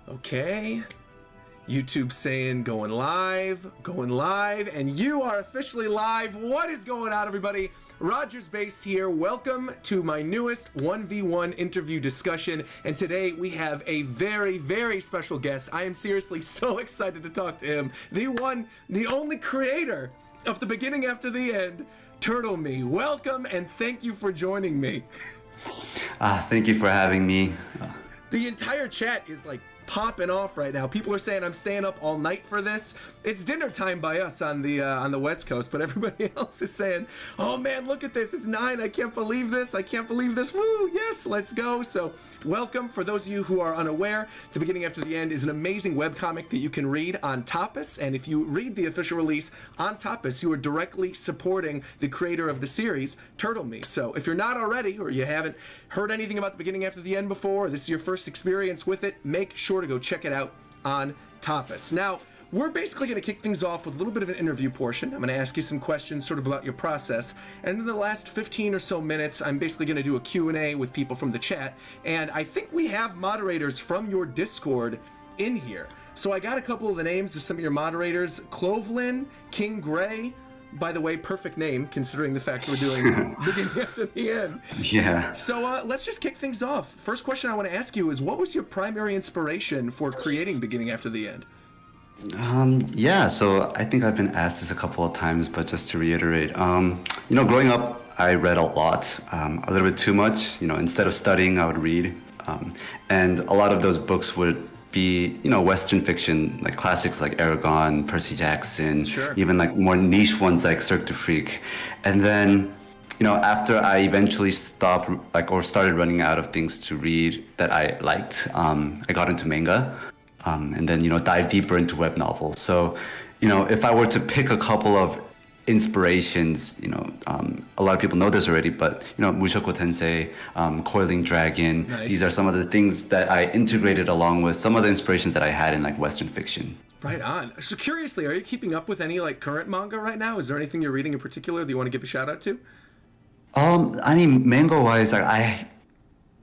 Okay. YouTube saying going live, and you are officially live. What is going on, everybody? Rogers Base here. Welcome to my newest 1v1 interview discussion. And today we have a very, very special guest. I am seriously so excited to talk to him. The one, the only creator of The Beginning After the End, Turtle Me. Welcome and thank you for joining me. Thank you for having me. The entire chat is like popping off right now. People are saying I'm staying up all night for this. It's dinner time by us on the West Coast, but everybody else is saying, "Oh man, look at this! It's 9. I can't believe this! I can't believe this! Woo! Yes, let's go!" So, welcome. For those of you who are unaware, The Beginning After the End is an amazing webcomic that you can read on Tapas, and if you read the official release on Tapas, you are directly supporting the creator of the series, Turtle Me. So, if you're not already, or you haven't heard anything about The Beginning After the End before, or this is your first experience with it, make sure to go check it out on Tapas. Now, we're basically going to kick things off with a little bit of an interview portion. I'm going to ask you some questions sort of about your process. And in the last 15 or so minutes, I'm basically going to do a Q&A with people from the chat. And I think we have moderators from your Discord in here. So I got a couple of the names of some of your moderators. Clovelin, King Gray. By the way, perfect name, considering the fact we're doing Beginning After the End. Yeah. So let's just kick things off. First question I want to ask you is, what was your primary inspiration for creating Beginning After the End? Yeah, so I think I've been asked this a couple of times, but just to reiterate, growing up, I read a lot, a little bit too much. Instead of studying, I would read. And a lot of those books would be, Western fiction, like classics like Aragon, Percy Jackson, Sure. Even like more niche ones like Cirque du Freak. And then, after I eventually stopped, or started running out of things to read that I liked, I got into manga. And then, dive deeper into web novels. So, if I were to pick a couple of inspirations, a lot of people know this already, but, Mushoku Tensei, Coiling Dragon, Nice. These are some of the things that I integrated along with some of the inspirations that I had in like Western fiction. Right on. So curiously, are you keeping up with any like current manga right now? Is there anything you're reading in particular that you want to give a shout out to? Manga wise, I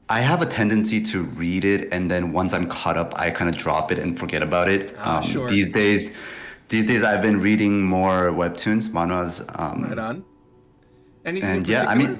have a tendency to read it, and then once I'm caught up, I kind of drop it and forget about it. Sure. These days I've been reading more webtoons, manhwas. Right on. Anything And in yeah, particular?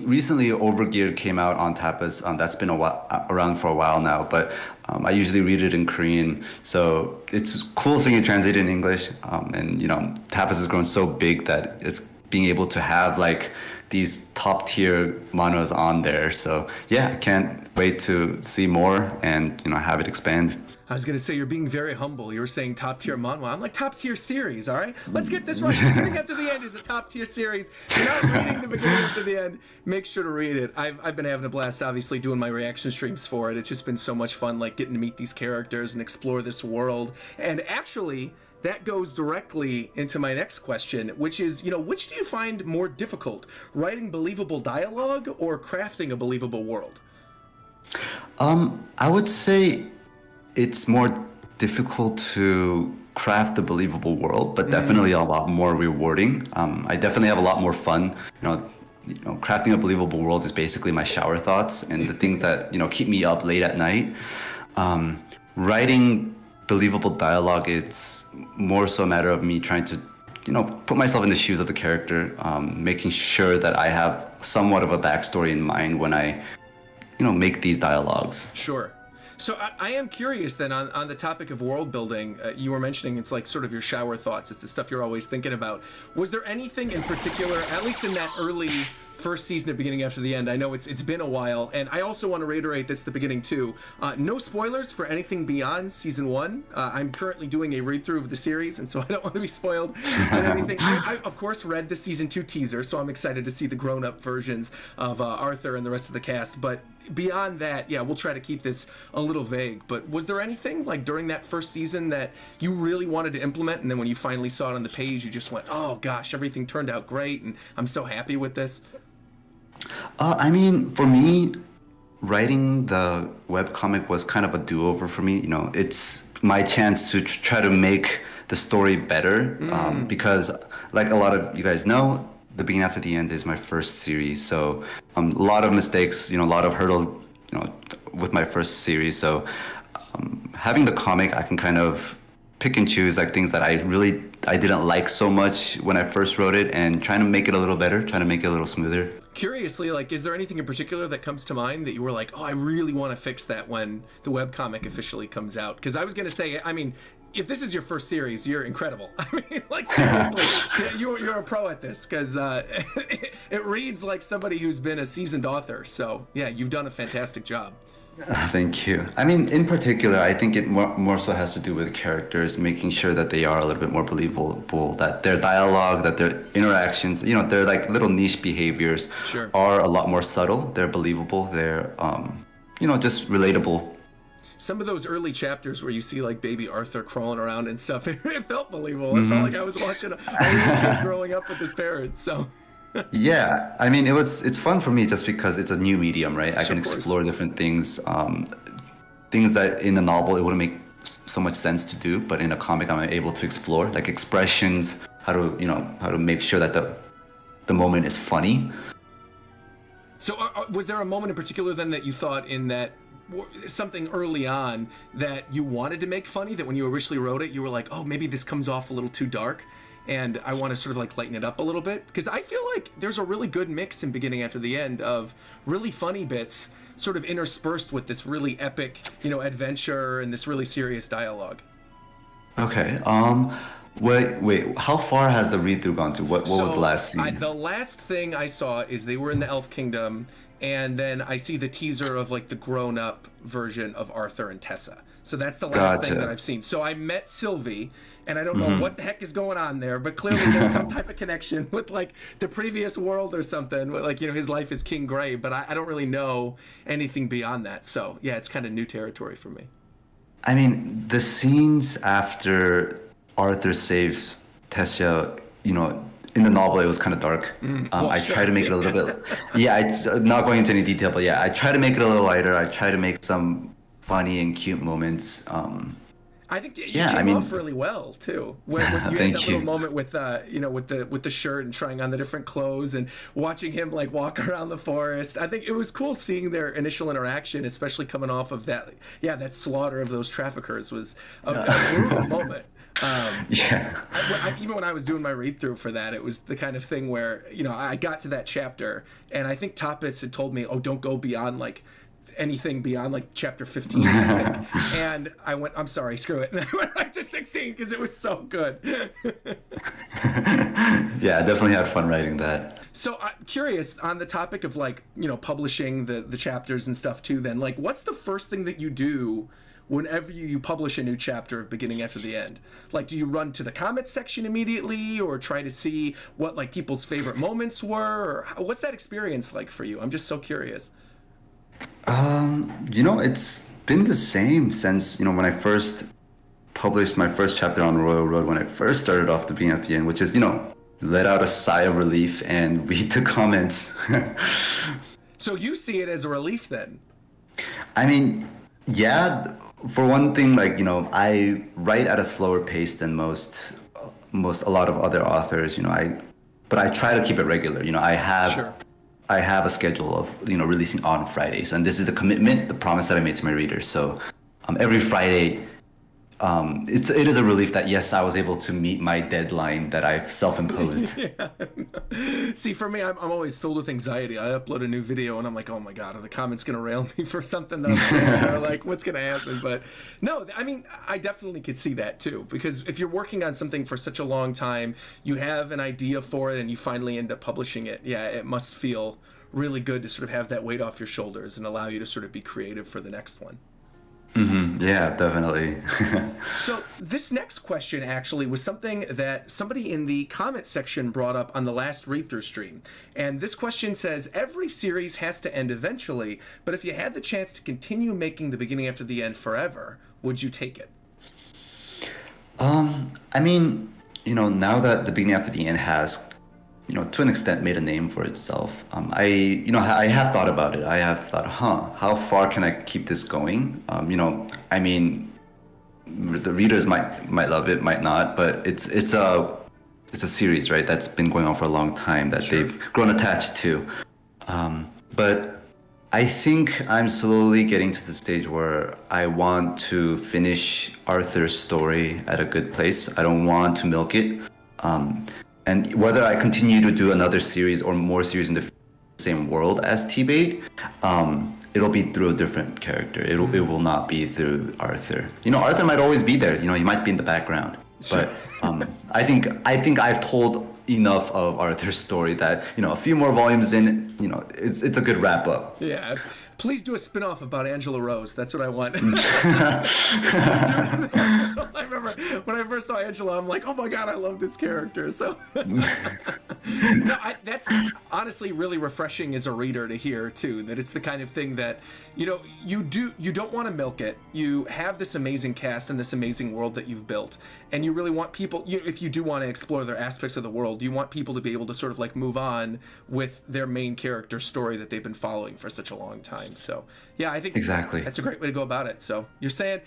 recently Overgeared came out on Tapas. That's been around for a while now, but I usually read it in Korean, so it's cool seeing it translated in English. And Tapas has grown so big that it's being able to have like these top tier manhwas on there. So yeah, I can't wait to see more and have it expand. I was going to say, you're being very humble. You were saying top tier manhwa. I'm like, top tier series, all right? Let's get this right. The Beginning After the End is a top tier series. If you're not reading The Beginning After the End, make sure to read it. I've been having a blast, obviously, doing my reaction streams for it. It's just been so much fun, like getting to meet these characters and explore this world. And actually, that goes directly into my next question, which is, which do you find more difficult, writing believable dialogue or crafting a believable world? I would say it's more difficult to craft a believable world, but definitely a lot more rewarding. I definitely have a lot more fun. Crafting a believable world is basically my shower thoughts and the things that keep me up late at night. Writing believable dialogue, it's more so a matter of me trying to put myself in the shoes of the character, making sure that I have somewhat of a backstory in mind when I make these dialogues. Sure. So I am curious then on the topic of world building. You were mentioning it's like sort of your shower thoughts. It's the stuff you're always thinking about. Was there anything in particular, at least in that early first season of Beginning After the End? I know it's been a while, and I also want to reiterate this at the beginning too. No spoilers for anything beyond season 1. I'm currently doing a read through of the series, and so I don't want to be spoiled on anything. I of course read the season 2 teaser, so I'm excited to see the grown up versions of Arthur and the rest of the cast. But beyond that, yeah, we'll try to keep this a little vague. But was there anything like during that first season that you really wanted to implement, and then when you finally saw it on the page, you just went, "Oh gosh, everything turned out great, and I'm so happy with this"? For me, writing the webcomic was kind of a do-over for me. It's my chance to try to make the story better, because like a lot of you guys know, The Beginning After the End is my first series, so a lot of mistakes, a lot of hurdles, with my first series. So having the comic, I can kind of pick and choose like things that I didn't like so much when I first wrote it, and trying to make it a little better, trying to make it a little smoother. Curiously, like, is there anything in particular that comes to mind that you were like, oh, I really want to fix that when the webcomic officially comes out? Because I was going to say, I mean, if this is your first series, you're incredible. I mean, like, seriously, yeah, you're a pro at this, because it reads like somebody who's been a seasoned author. So, yeah, you've done a fantastic job. Thank you. I mean, in particular, I think it more so has to do with characters, making sure that they are a little bit more believable, that their dialogue, that their interactions, their like little niche behaviors Sure. are a lot more subtle. They're believable. They're, just relatable. Some of those early chapters where you see like baby Arthur crawling around and stuff, it felt believable. It felt like I was watching a little kid growing up with his parents. So. Yeah, I mean, it's fun for me just because it's a new medium, right? I can Of course. explore different things, things that in a novel it wouldn't make so much sense to do, but in a comic I'm able to explore, like expressions, how to make sure that the moment is funny. So was there a moment in particular then that you thought in that something early on that you wanted to make funny, that when you originally wrote it, you were like, oh, maybe this comes off a little too dark, and I want to sort of like lighten it up a little bit? Because I feel like there's a really good mix in Beginning After the End of really funny bits sort of interspersed with this really epic, adventure and this really serious dialogue. Okay. Wait. How far has the read through gone to? What was the last scene? The last thing I saw is they were in the Elf Kingdom, and then I see the teaser of like the grown-up version of Arthur and Tessa. So that's the last thing Gotcha. that I've seen. So I met Sylvie, and I don't know what the heck is going on there, but clearly there's some type of connection with like the previous world or something. Like, his life is King Gray, but I don't really know anything beyond that. So yeah, it's kind of new territory for me. I mean, the scenes after Arthur saves Tessa, in the novel it was kind of dark. I try to make it a little bit. Yeah, not going into any detail, but yeah, I try to make it a little lighter. I try to make some funny and cute moments. I think you came off really well too. When you had Thank that you. little moment with with the shirt and trying on the different clothes and watching him like walk around the forest. I think it was cool seeing their initial interaction, especially coming off of that. Yeah, that slaughter of those traffickers was a brutal moment. Yeah. Even when I was doing my read through for that, it was the kind of thing where I got to that chapter, and I think Tapas had told me, "Oh, don't go beyond like." Anything beyond like chapter 15, I think. And I went, I'm sorry, screw it. And I went back to 16 because it was so good. Yeah, I definitely had fun writing that. So I'm curious on the topic of like, publishing the chapters and stuff too, then like, what's the first thing that you do whenever you publish a new chapter of Beginning After the End? Like, do you run to the comments section immediately or try to see what like people's favorite moments were? Or what's that experience like for you? I'm just so curious. It's been the same since, when I first published my first chapter on Royal Road, when I first started off the Beginning at the End, which is, let out a sigh of relief and read the comments. So you see it as a relief then? I mean, yeah, for one thing, like, I write at a slower pace than a lot of other authors, but I try to keep it regular. Sure. I have a schedule of releasing on Fridays, and this is the promise that I made to my readers. So every Friday, it is a relief that yes, I was able to meet my deadline that I've self-imposed. Yeah. See, for me, I'm always filled with anxiety. I upload a new video and I'm like, oh my God, are the comments going to rail me for something that I'm saying? Or like, what's going to happen? But no, I mean, I definitely could see that too. Because if you're working on something for such a long time, you have an idea for it and you finally end up publishing it. Yeah, it must feel really good to sort of have that weight off your shoulders and allow you to sort of be creative for the next one. Yeah, definitely. So this next question actually was something that somebody in the comment section brought up on the last read-through stream. And this question says, every series has to end eventually, but if you had the chance to continue making The Beginning After the End forever, would you take it? I mean, now that The Beginning After the End has, to an extent made a name for itself, I have thought about it. I have thought, how far can I keep this going? I mean, the readers might love it, might not, but it's a series, right? That's been going on for a long time that Sure. they've grown attached to. But I think I'm slowly getting to the stage where I want to finish Arthur's story at a good place. I don't want to milk it. Um, and whether I continue to do another series or more series in the same world as T-Bait, it'll be through a different character. It will not be through Arthur. You know, Arthur might always be there. You know, he might be in the background. But I think I've told enough of Arthur's story that, you know, a few more volumes in, you know, it's a good wrap up. Yeah. Please do a spin-off about Angela Rose. That's what I want. I remember when I first saw Angela, I'm like, oh my God, I love this character. So no, that's honestly really refreshing as a reader to hear too, that it's the kind of thing that, you know, you don't want to milk it. You have this amazing cast and this amazing world that you've built, and you really want people, if you do want to explore their aspects of the world, you want people to be able to sort of like move on with their main character story that they've been following for such a long time. So yeah, I think Exactly. that's a great way to go about it. So you're saying,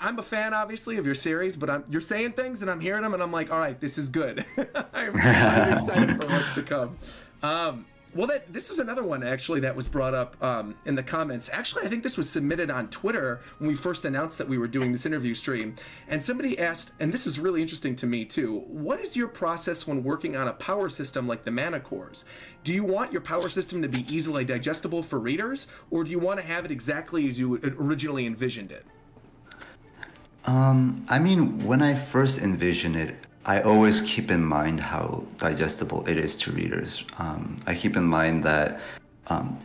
I'm a fan obviously of your series, but you're saying things and I'm hearing them and I'm like, all right, this is good. I'm excited for what's to come. Well, this was another one actually that was brought up in the comments. Actually, I think this was submitted on Twitter when we first announced that we were doing this interview stream. And somebody asked, and this is really interesting to me too, what is your process when working on a power system like the Mana Cores? Do you want your power system to be easily digestible for readers, or do you want to have it exactly as you originally envisioned it? I mean, when I first envision it, I always keep in mind how digestible it is to readers. I keep in mind that,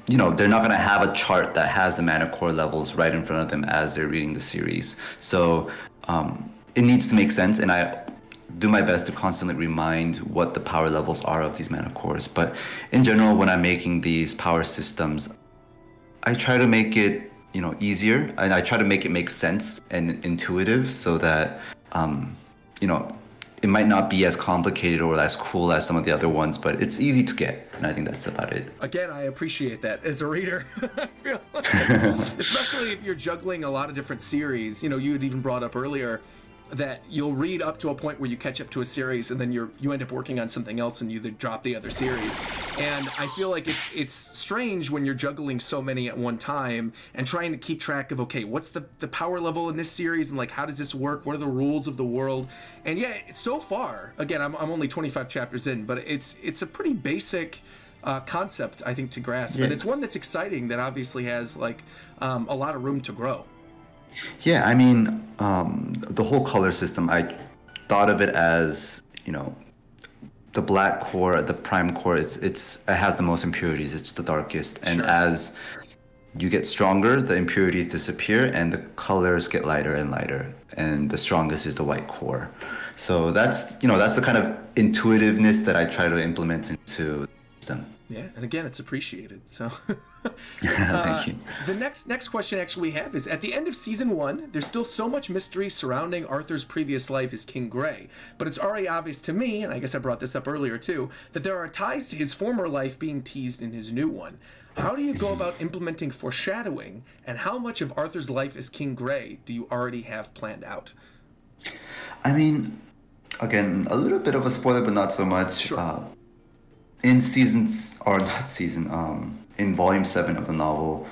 you know, they're not going to have a chart that has the mana core levels right in front of them as they're reading the series. So it needs to make sense, and I do my best to constantly remind what the power levels are of these mana cores. But in general, when I'm making these power systems, I try to make it, you know, easier, and I try to make it make sense and intuitive so that, you know, it might not be as complicated or as cool as some of the other ones, but it's easy to get, and I think that's about it. Again, I appreciate that as a reader. I feel like, especially if you're juggling a lot of different series. You know, you had even brought up earlier that you'll read up to a point where you catch up to a series and then you end up working on something else and you drop the other series. And I feel like it's strange when you're juggling so many at one time and trying to keep track of, okay, what's the power level in this series, and like, how does this work? What are the rules of the world? And yeah, so far, again, I'm only 25 chapters in, but it's a pretty basic concept, I think, to grasp. Yeah. And it's one that's exciting, that obviously has like a lot of room to grow. Yeah, I mean, the whole color system, I thought of it as, you know, the black core, the prime core, it has the most impurities, it's the darkest. And Sure. as you get stronger, the impurities disappear and the colors get lighter and lighter. And the strongest is the white core. So that's, you know, that's the kind of intuitiveness that I try to implement into the system. Yeah, and again, it's appreciated. So, Thank you. The next question actually we have is, at the end of season 1, there's still so much mystery surrounding Arthur's previous life as King Gray, but it's already obvious to me, and I guess I brought this up earlier too, that there are ties to his former life being teased in his new one. How do you go about implementing foreshadowing, and how much of Arthur's life as King Gray do you already have planned out? I mean, again, a little bit of a spoiler, but not so much. Sure. In seasons, or not season, in volume 7 of the novel,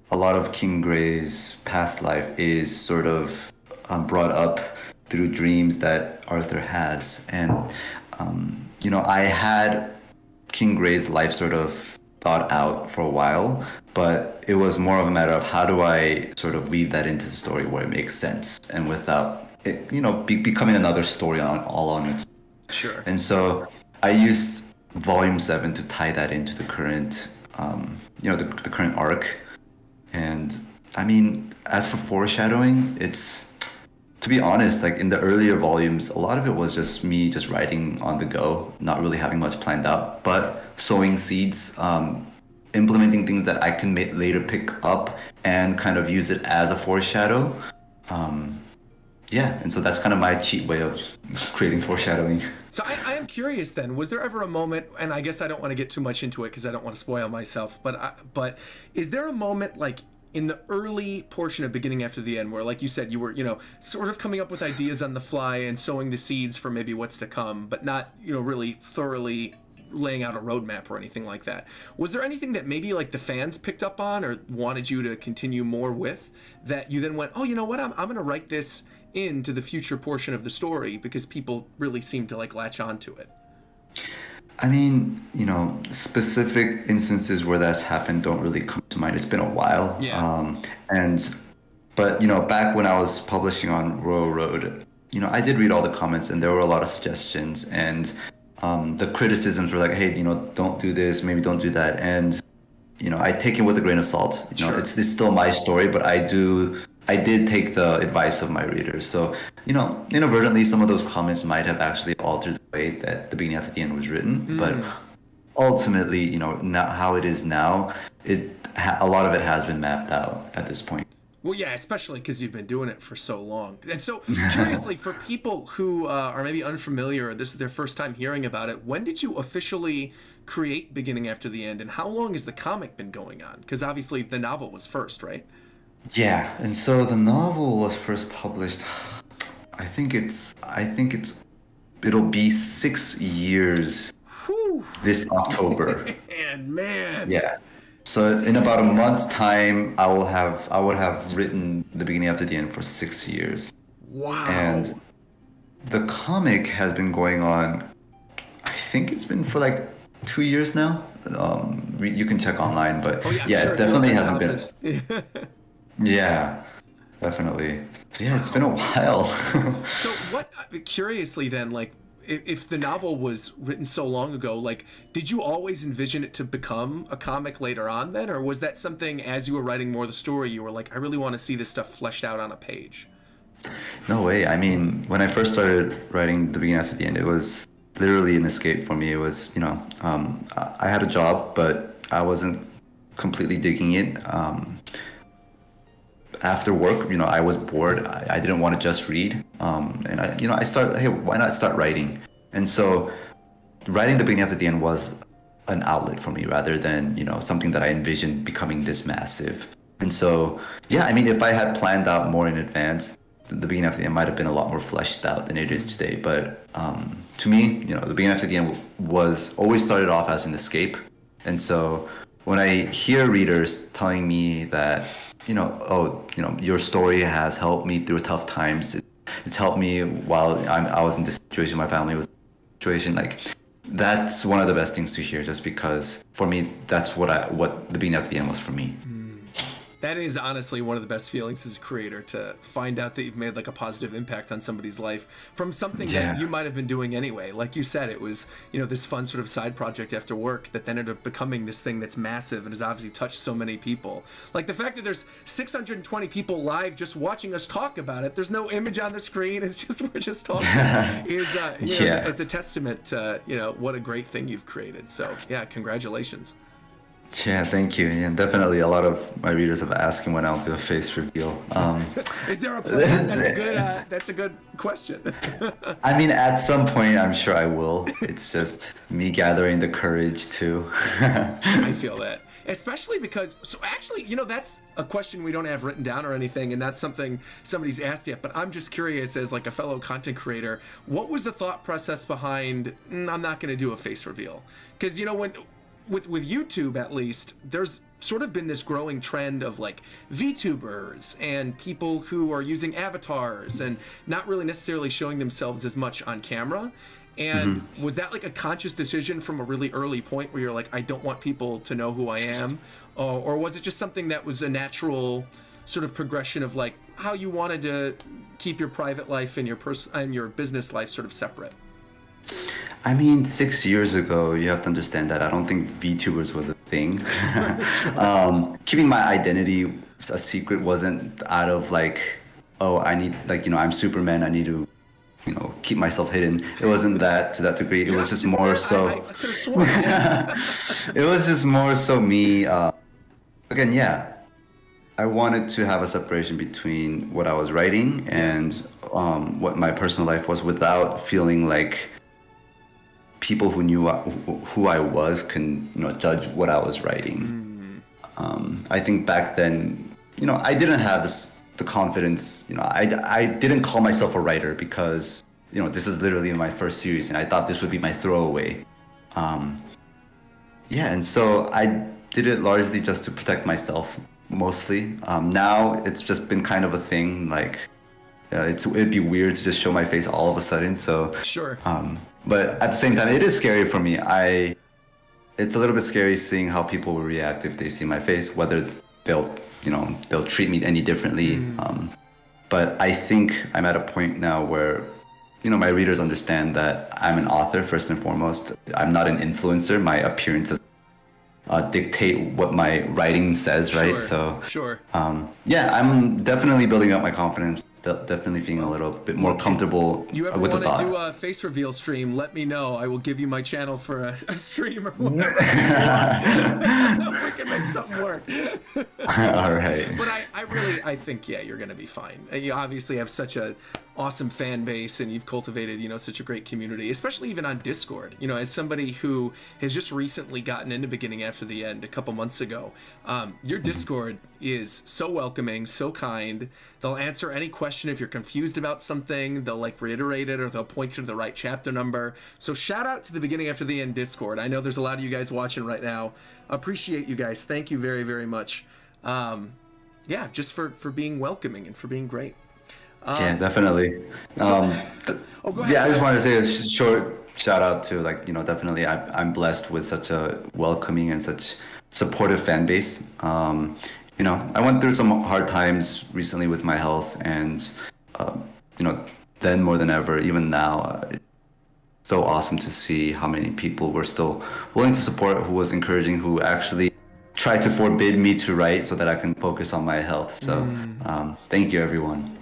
a lot of King Gray's past life is sort of brought up through dreams that Arthur has. And, you know, I had King Gray's life sort of thought out for a while, but it was more of a matter of how do I sort of weave that into the story where it makes sense and without it, you know, becoming another story all on its. Sure. And so I used volume 7 to tie that into the current, you know, the current arc. And I mean, as for foreshadowing, it's, to be honest, like in the earlier volumes, a lot of it was just me just writing on the go, not really having much planned out, but sowing seeds, implementing things that I can later pick up and kind of use it as a foreshadow. Yeah, and so that's kind of my cheat way of creating foreshadowing. So I am curious then, was there ever a moment, and I guess I don't want to get too much into it because I don't want to spoil myself, but is there a moment like in the early portion of Beginning After the End where, like you said, you were, you know, sort of coming up with ideas on the fly and sowing the seeds for maybe what's to come, but not, you know, really thoroughly laying out a roadmap or anything like that. Was there anything that maybe like the fans picked up on or wanted you to continue more with that you then went, oh, you know what, I'm going to write this into the future portion of the story because people really seem to like latch onto it? I mean, specific instances where that's happened don't really come to mind. It's been a while. Yeah. But back when I was publishing on Royal Road, I did read all the comments and there were a lot of suggestions, and the criticisms were like, hey, don't do this, maybe don't do that. And, I take it with a grain of salt. Sure. It's still my story, but I did take the advice of my readers. So, inadvertently, some of those comments might have actually altered the way that the beginning after the end was written. But ultimately, not how it is now, a lot of it has been mapped out at this point. Well, yeah, especially because you've been doing it for so long. And so, curiously, for people who are maybe unfamiliar, or this is their first time hearing about it, when did you officially create Beginning After the End, and how long has the comic been going on? Because obviously the novel was first, right? Yeah, and so the novel was first published. It'll be 6 years Whew. this October. Man. Yeah. So in about a month's time, I would have written The Beginning After the End for 6 years. Wow. And the comic has been going on, I think it's been for like 2 years now. You can check online, but sure, it definitely hasn't been. Yeah, definitely. So yeah, it's been a while. So curiously then, like, if the novel was written so long ago, like, did you always envision it to become a comic later on then? Or was that something, as you were writing more of the story, you were like, I really want to see this stuff fleshed out on a page? No way. I mean, when I first started writing The Beginning After the End, it was literally an escape for me. It was, I had a job, but I wasn't completely digging it. After work, I was bored. I didn't want to just read. And I started, hey, why not start writing? And so writing The Beginning After the End was an outlet for me rather than, something that I envisioned becoming this massive. And so, yeah, I mean, if I had planned out more in advance, The Beginning After the End might have been a lot more fleshed out than it is today. But to me, The Beginning After the End was always started off as an escape. And so when I hear readers telling me that, your story has helped me through tough times. It's helped me while I was in this situation, my family was in this situation. Like, that's one of the best things to hear, just because for me, that's what The Beginning After the End was for me. That is honestly one of the best feelings as a creator, to find out that you've made like a positive impact on somebody's life from something that you might have been doing anyway. Like you said, it was, this fun sort of side project after work that then ended up becoming this thing that's massive and has obviously touched so many people. Like the fact that there's 620 people live just watching us talk about it. There's no image on the screen. It's just, we're just talking is a testament to, what a great thing you've created. So yeah, congratulations. Yeah, thank you. And definitely a lot of my readers have asked when I'll do a face reveal. Is there a plan? That's a good question. I mean, at some point, I'm sure I will. It's just me gathering the courage to. I feel that. Especially because, so actually, that's a question we don't have written down or anything, and that's something somebody's asked yet, but I'm just curious as like a fellow content creator, what was the thought process behind, I'm not going to do a face reveal? Because, when... With YouTube, at least, there's sort of been this growing trend of like VTubers and people who are using avatars and not really necessarily showing themselves as much on camera. And was that like a conscious decision from a really early point where you're like, I don't want people to know who I am? Or was it just something that was a natural sort of progression of like how you wanted to keep your private life and your business life sort of separate? I mean, 6 years ago, you have to understand that I don't think VTubers was a thing. Keeping my identity a secret wasn't out of like, oh, I need, like, I'm Superman, I need to, keep myself hidden. It wasn't that to that degree. It was just more so. I could have sworn. It was just more so me. Again, yeah, I wanted to have a separation between what I was writing and what my personal life was, without feeling like people who knew who I was can judge what I was writing. I think back then, I didn't have the confidence. I didn't call myself a writer because this is literally my first series, and I thought this would be my throwaway. Yeah, and so I did it largely just to protect myself, mostly. Now it's just been kind of a thing. Like, it'd be weird to just show my face all of a sudden. So, Sure. but at the same time, it is scary for me. It's a little bit scary seeing how people will react if they see my face, whether they'll treat me any differently. But I think I'm at a point now where, my readers understand that I'm an author first and foremost. I'm not an influencer. My appearance dictate what my writing says, right? Sure. So, Sure. yeah, I'm definitely building up my confidence. Definitely feeling a little bit more comfortable You ever with the want to thought. do a face reveal stream? Let me know. I will give you my channel for a stream or whatever. We can make something work. All right. But I think, yeah, you're going to be fine. You obviously have such a awesome fan base, and you've cultivated, such a great community, especially even on Discord. As somebody who has just recently gotten into Beginning After the End a couple months ago, your Discord is so welcoming, so kind. They'll answer any question if you're confused about something. They'll reiterate it, or they'll point you to the right chapter number. So shout out to the Beginning After the End Discord. I know there's a lot of you guys watching right now. Appreciate you guys. Thank you very, very much. Yeah, just for being welcoming and for being great. Yeah, definitely. Go ahead. Yeah, I just wanted to say a short shout out to definitely I'm blessed with such a welcoming and such supportive fan base. I went through some hard times recently with my health, and then more than ever, even now, it's so awesome to see how many people were still willing to support, who was encouraging, who actually tried to forbid me to write so that I can focus on my health. So thank you, everyone.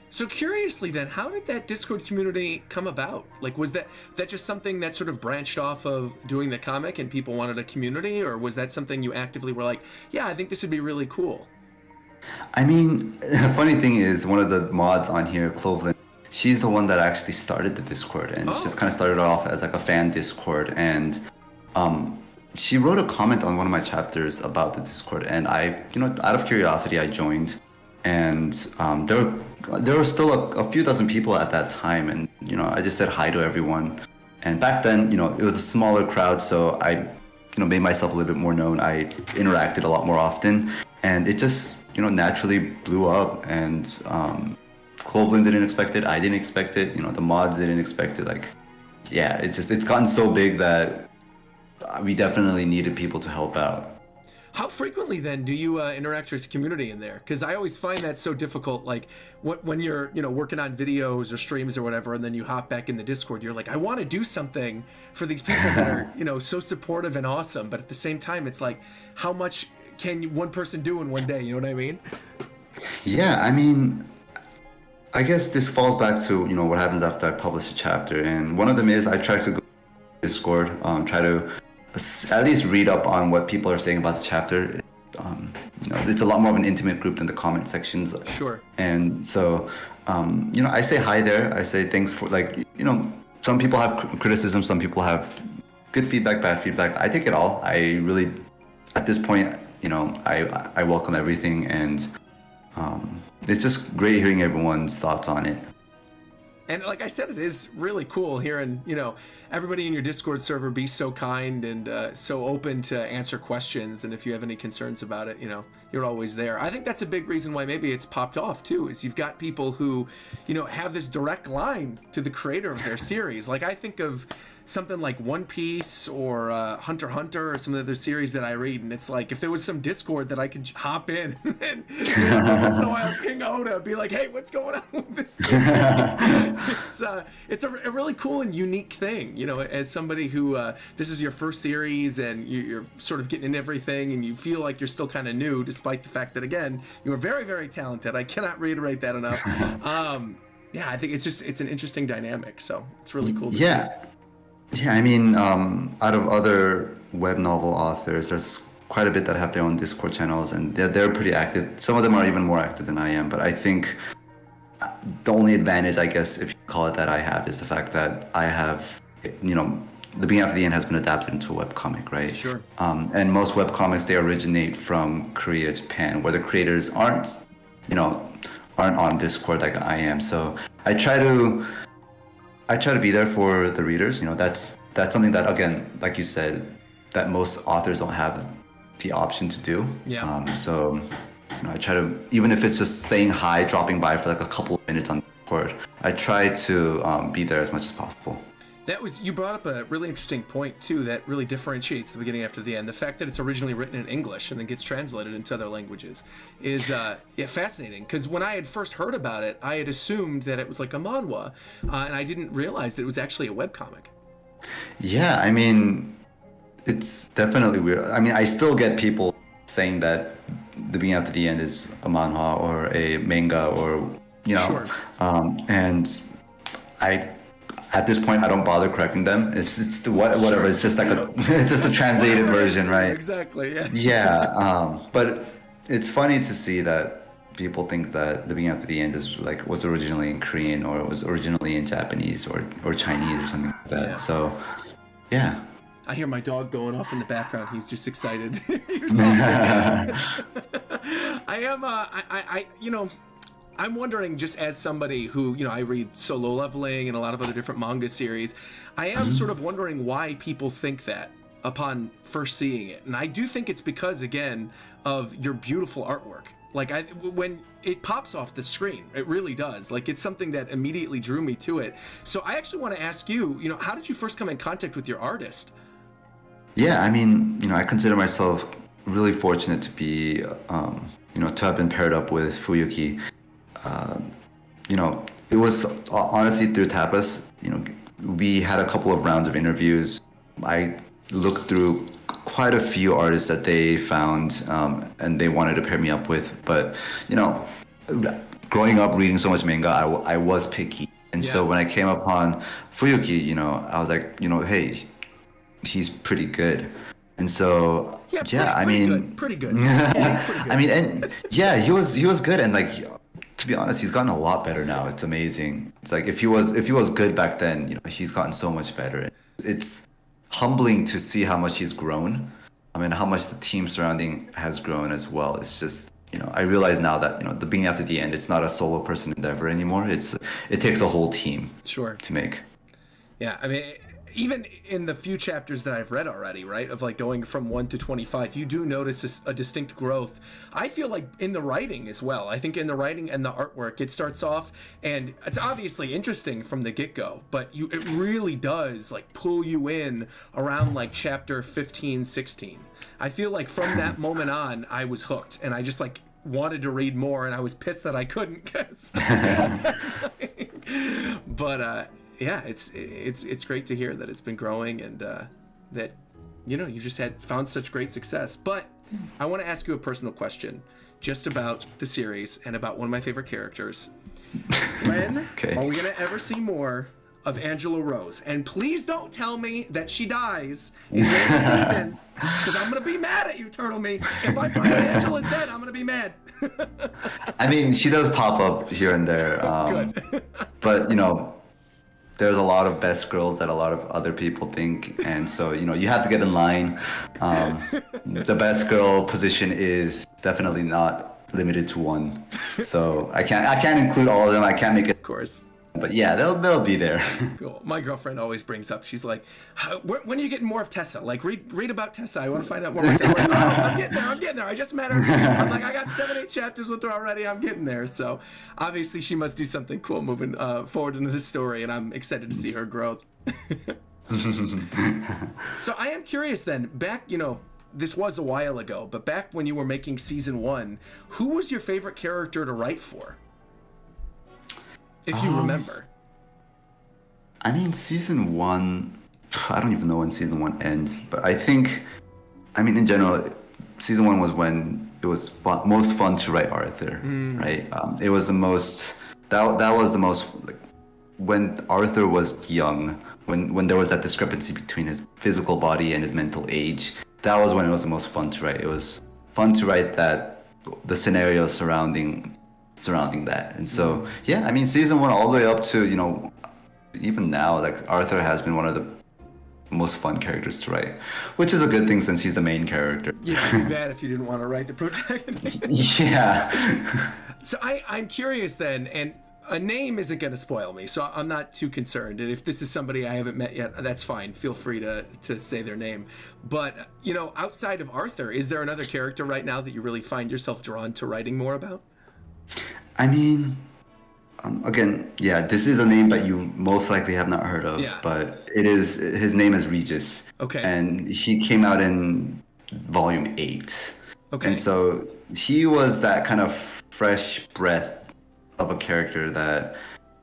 So curiously then, how did that Discord community come about? Was that just something that sort of branched off of doing the comic and people wanted a community, or was that something you actively were like, yeah, I think this would be really cool? I mean, the funny thing is, one of the mods on here, Clovelyn, she's the one that actually started the Discord, and she just kind of started off as a fan Discord, and she wrote a comment on one of my chapters about the Discord, and I, out of curiosity, I joined. And there were still a few dozen people at that time, and I just said hi to everyone. And back then, it was a smaller crowd, so I made myself a little bit more known. I interacted a lot more often, and it just naturally blew up. And Clovelyn didn't expect it, I didn't expect it, the mods didn't expect it. Yeah, it's gotten so big that we definitely needed people to help out. How frequently then do you interact with the community in there? Because I always find that so difficult. When you're working on videos or streams or whatever, and then you hop back in the Discord, you're like, I want to do something for these people that are so supportive and awesome. But at the same time, it's like, how much can one person do in one day? You know what I mean? Yeah, I mean, I guess this falls back to what happens after I publish a chapter, and one of them is I try to go to Discord, try to at least read up on what people are saying about the chapter. It's a lot more of an intimate group than the comment sections. Sure. And so, I say hi there. I say thanks for some people have criticism, some people have good feedback, bad feedback. I take it all. I really, at this point, I welcome everything, and it's just great hearing everyone's thoughts on it. And like I said, it is really cool hearing, everybody in your Discord server be so kind and so open to answer questions. And if you have any concerns about it, you're always there. I think that's a big reason why maybe it's popped off too, is you've got people who, have this direct line to the creator of their series. I think of something like One Piece or Hunter x Hunter or some of the other series that I read, and it's like if there was some Discord that I could hop in and once in a while King Oda be like, hey, what's going on with this thing? It's a really cool and unique thing, as somebody who this is your first series and you're sort of getting into everything and you feel like you're still kind of new, despite the fact that, again, you are very, very talented. I cannot reiterate that enough. Yeah, I think it's an interesting dynamic, so it's really cool to see. Yeah, I mean, out of other web novel authors, there's quite a bit that have their own Discord channels, and they're pretty active. Some of them are even more active than I am, but I think the only advantage, I guess, if you call it that, I have is the fact that I have, The Beginning After the End has been adapted into a webcomic, right? Sure. And most webcomics, they originate from Korea, Japan, where the creators aren't on Discord like I am. So I try to be there for the readers. That's that's something that, again, like you said, that most authors don't have the option to do. Yeah. So, I try to, even if it's just saying hi, dropping by for like a couple of minutes on Discord, I try to be there as much as possible. You brought up a really interesting point too that really differentiates the beginning after the end. The fact that it's originally written in English and then gets translated into other languages is fascinating. Because when I had first heard about it, I had assumed that it was like a manhwa, and I didn't realize that it was actually a webcomic. Yeah, I mean, it's definitely weird. I mean, I still get people saying that the beginning after the end is a manhwa or a manga or Sure. And at this point I don't bother correcting them. It's whatever. Sure. It's just like it's just a translated version, right? Exactly. Yeah. Yeah. But it's funny to see that people think that the beginning after the end was originally in Korean or it was originally in Japanese or Chinese or something like that. Yeah. So, yeah. I hear my dog going off in the background. He's just excited. I'm wondering, just as somebody who, I read Solo Leveling and a lot of other different manga series, I am sort of wondering why people think that upon first seeing it. And I do think it's because, again, of your beautiful artwork. Like, when it pops off the screen, it really does. Like, it's something that immediately drew me to it. So I actually want to ask you, how did you first come in contact with your artist? Yeah, I mean, I consider myself really fortunate to be, to have been paired up with Fuyuki. It was honestly through Tapas. We had a couple of rounds of interviews. I looked through quite a few artists that they found, and they wanted to pair me up with. But, growing up reading so much manga, I was picky. And so when I came upon Fuyuki, I was like, hey, he's pretty good. And so, pretty good. Yeah, he's pretty good. I mean, and yeah, he was good. And like, to be honest, he's gotten a lot better now. It's amazing. It's like if he was good back then, he's gotten so much better. It's humbling to see how much he's grown. I mean, how much the team surrounding has grown as well. It's just, I realize now that, the beginning after the end, it's not a solo person endeavor anymore. It takes a whole team to make. Yeah, I mean, even in the few chapters that I've read already, right, of like going from 1 to 25, you do notice a distinct growth. I feel like in the writing as well. I think in the writing and the artwork, it starts off, and it's obviously interesting from the get-go, but it really does like pull you in around like chapter 15, 16. I feel like from that moment on, I was hooked, and I just like wanted to read more, and I was pissed that I couldn't. But yeah, it's great to hear that it's been growing and that you just found such great success. But I want to ask you a personal question, just about the series and about one of my favorite characters. When are we gonna ever see more of Angela Rose? And please don't tell me that she dies in later seasons, because I'm gonna be mad at you, Turtle Me. If I find Angela's dead, I'm gonna be mad. I mean, she does pop up here and there. Good. But there's a lot of best girls that a lot of other people think, and so you have to get in line. The best girl position is definitely not limited to one, so I can't include all of them. I can't make it, of course, but yeah, they'll be there. Cool. My girlfriend always brings up, she's like, when are you getting more of Tessa? Like, read about Tessa. I want to find out more about Tessa. I'm like, I'm getting there. I just met her. I'm like, I got 7-8 chapters with her already. I'm getting there. So obviously she must do something cool moving forward into the story, and I'm excited to see her growth. So I am curious then, back, this was a while ago, but back when you were making season 1, who was your favorite character to write for? If you remember. I mean, season 1, I don't even know when season 1 ends, but I think, in general, season 1 was when it was most fun to write Arthur, right? It was the most, that was the most, like, when Arthur was young, when there was that discrepancy between his physical body and his mental age, that was when it was the most fun to write. It was fun to write the scenario surrounding that. And so, yeah, season 1 all the way up to, even now, like, Arthur has been one of the most fun characters to write, which is a good thing since he's the main character. Yeah, it'd be bad if you didn't want to write the protagonist. Yeah. So I'm curious then, and a name isn't going to spoil me, so I'm not too concerned. And if this is somebody I haven't met yet, that's fine. Feel free to say their name. But, you know, outside of Arthur, is there another character right now that you really find yourself drawn to writing more about? I mean, again, yeah, this is a name that you most likely have not heard of, Yeah. but his name is Regis. Okay. And he came out in volume 8. Okay. And so he was that kind of fresh breath of a character that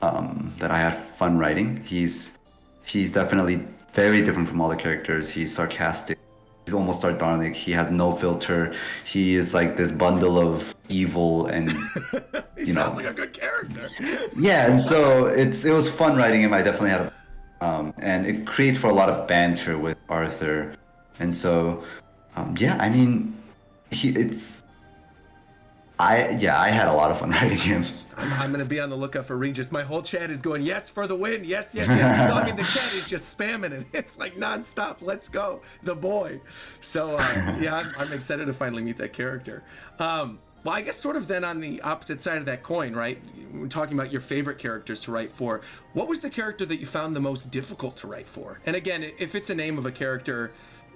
I had fun writing. He's definitely very different from all the characters. He's sarcastic. He's almost sardonic. He has no filter. He is like this bundle of evil and He sounds like a good character. yeah. And so it was fun writing him. I definitely had and it creates for a lot of banter with Arthur. And so yeah, I mean, I had a lot of fun writing him. I'm going to be on the lookout for Regis. My whole chat is going, yes, for the win. Yes, yes, yes. No, I mean, the chat is just spamming it. It's like nonstop. Let's go. The boy. So, yeah, I'm excited to finally meet that character. Well, I guess sort of then on the opposite side of that coin, right? We're talking about your favorite characters to write for. What was the character that you found the most difficult to write for? And again, if it's a name of a character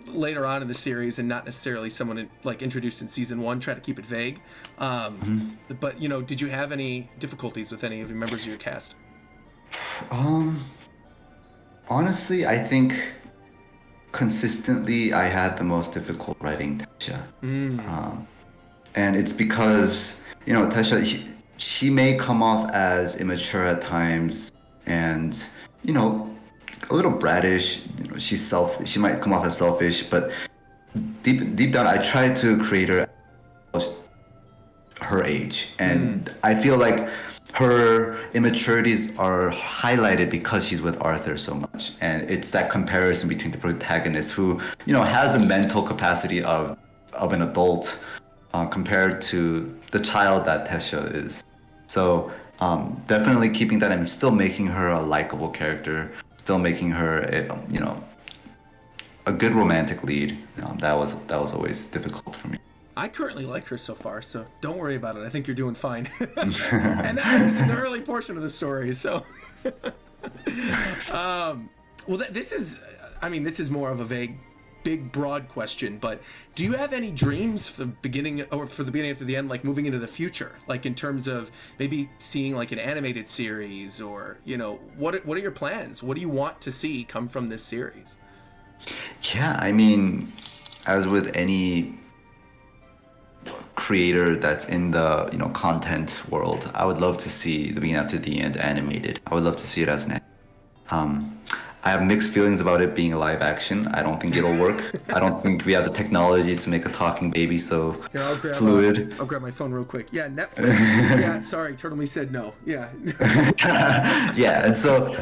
later on in the series and not necessarily someone like introduced in season 1, try to keep it vague. But, you know, did you have any difficulties with any of the members of your cast? Honestly, I think consistently I had the most difficult writing Tasha. And it's because, you know, Tasha, she may come off as immature at times and, you know, a little brattish. You know, she might come off as selfish, but deep down I try to create her age, and I feel like her immaturities are highlighted because she's with Arthur so much, and it's that comparison between the protagonist who, you know, has the mental capacity of an adult compared to the child that Tesha is. So definitely keeping that and still making her a likable character, still making her you know, a good romantic lead. That was always difficult for me. I currently like her so far, so don't worry about it. I think you're doing fine. And that was in the early portion of the story, so. Well, this is more of a vague, big, broad question, but do you have any dreams for the beginning after the end, like moving into the future, like in terms of maybe seeing like an animated series, or, you know, what are your plans? What do you want to see come from this series? Yeah, I mean, as with any creator that's in the, you know, content world, I would love to see the beginning after the end animated. I would love to see it as an I have mixed feelings about it being a live action. I don't think it'll work. I don't think we have the technology to make a talking baby so fluid. I'll grab my phone real quick. Yeah, Netflix. Yeah, sorry, Turtle Me said no. Yeah. Yeah, and so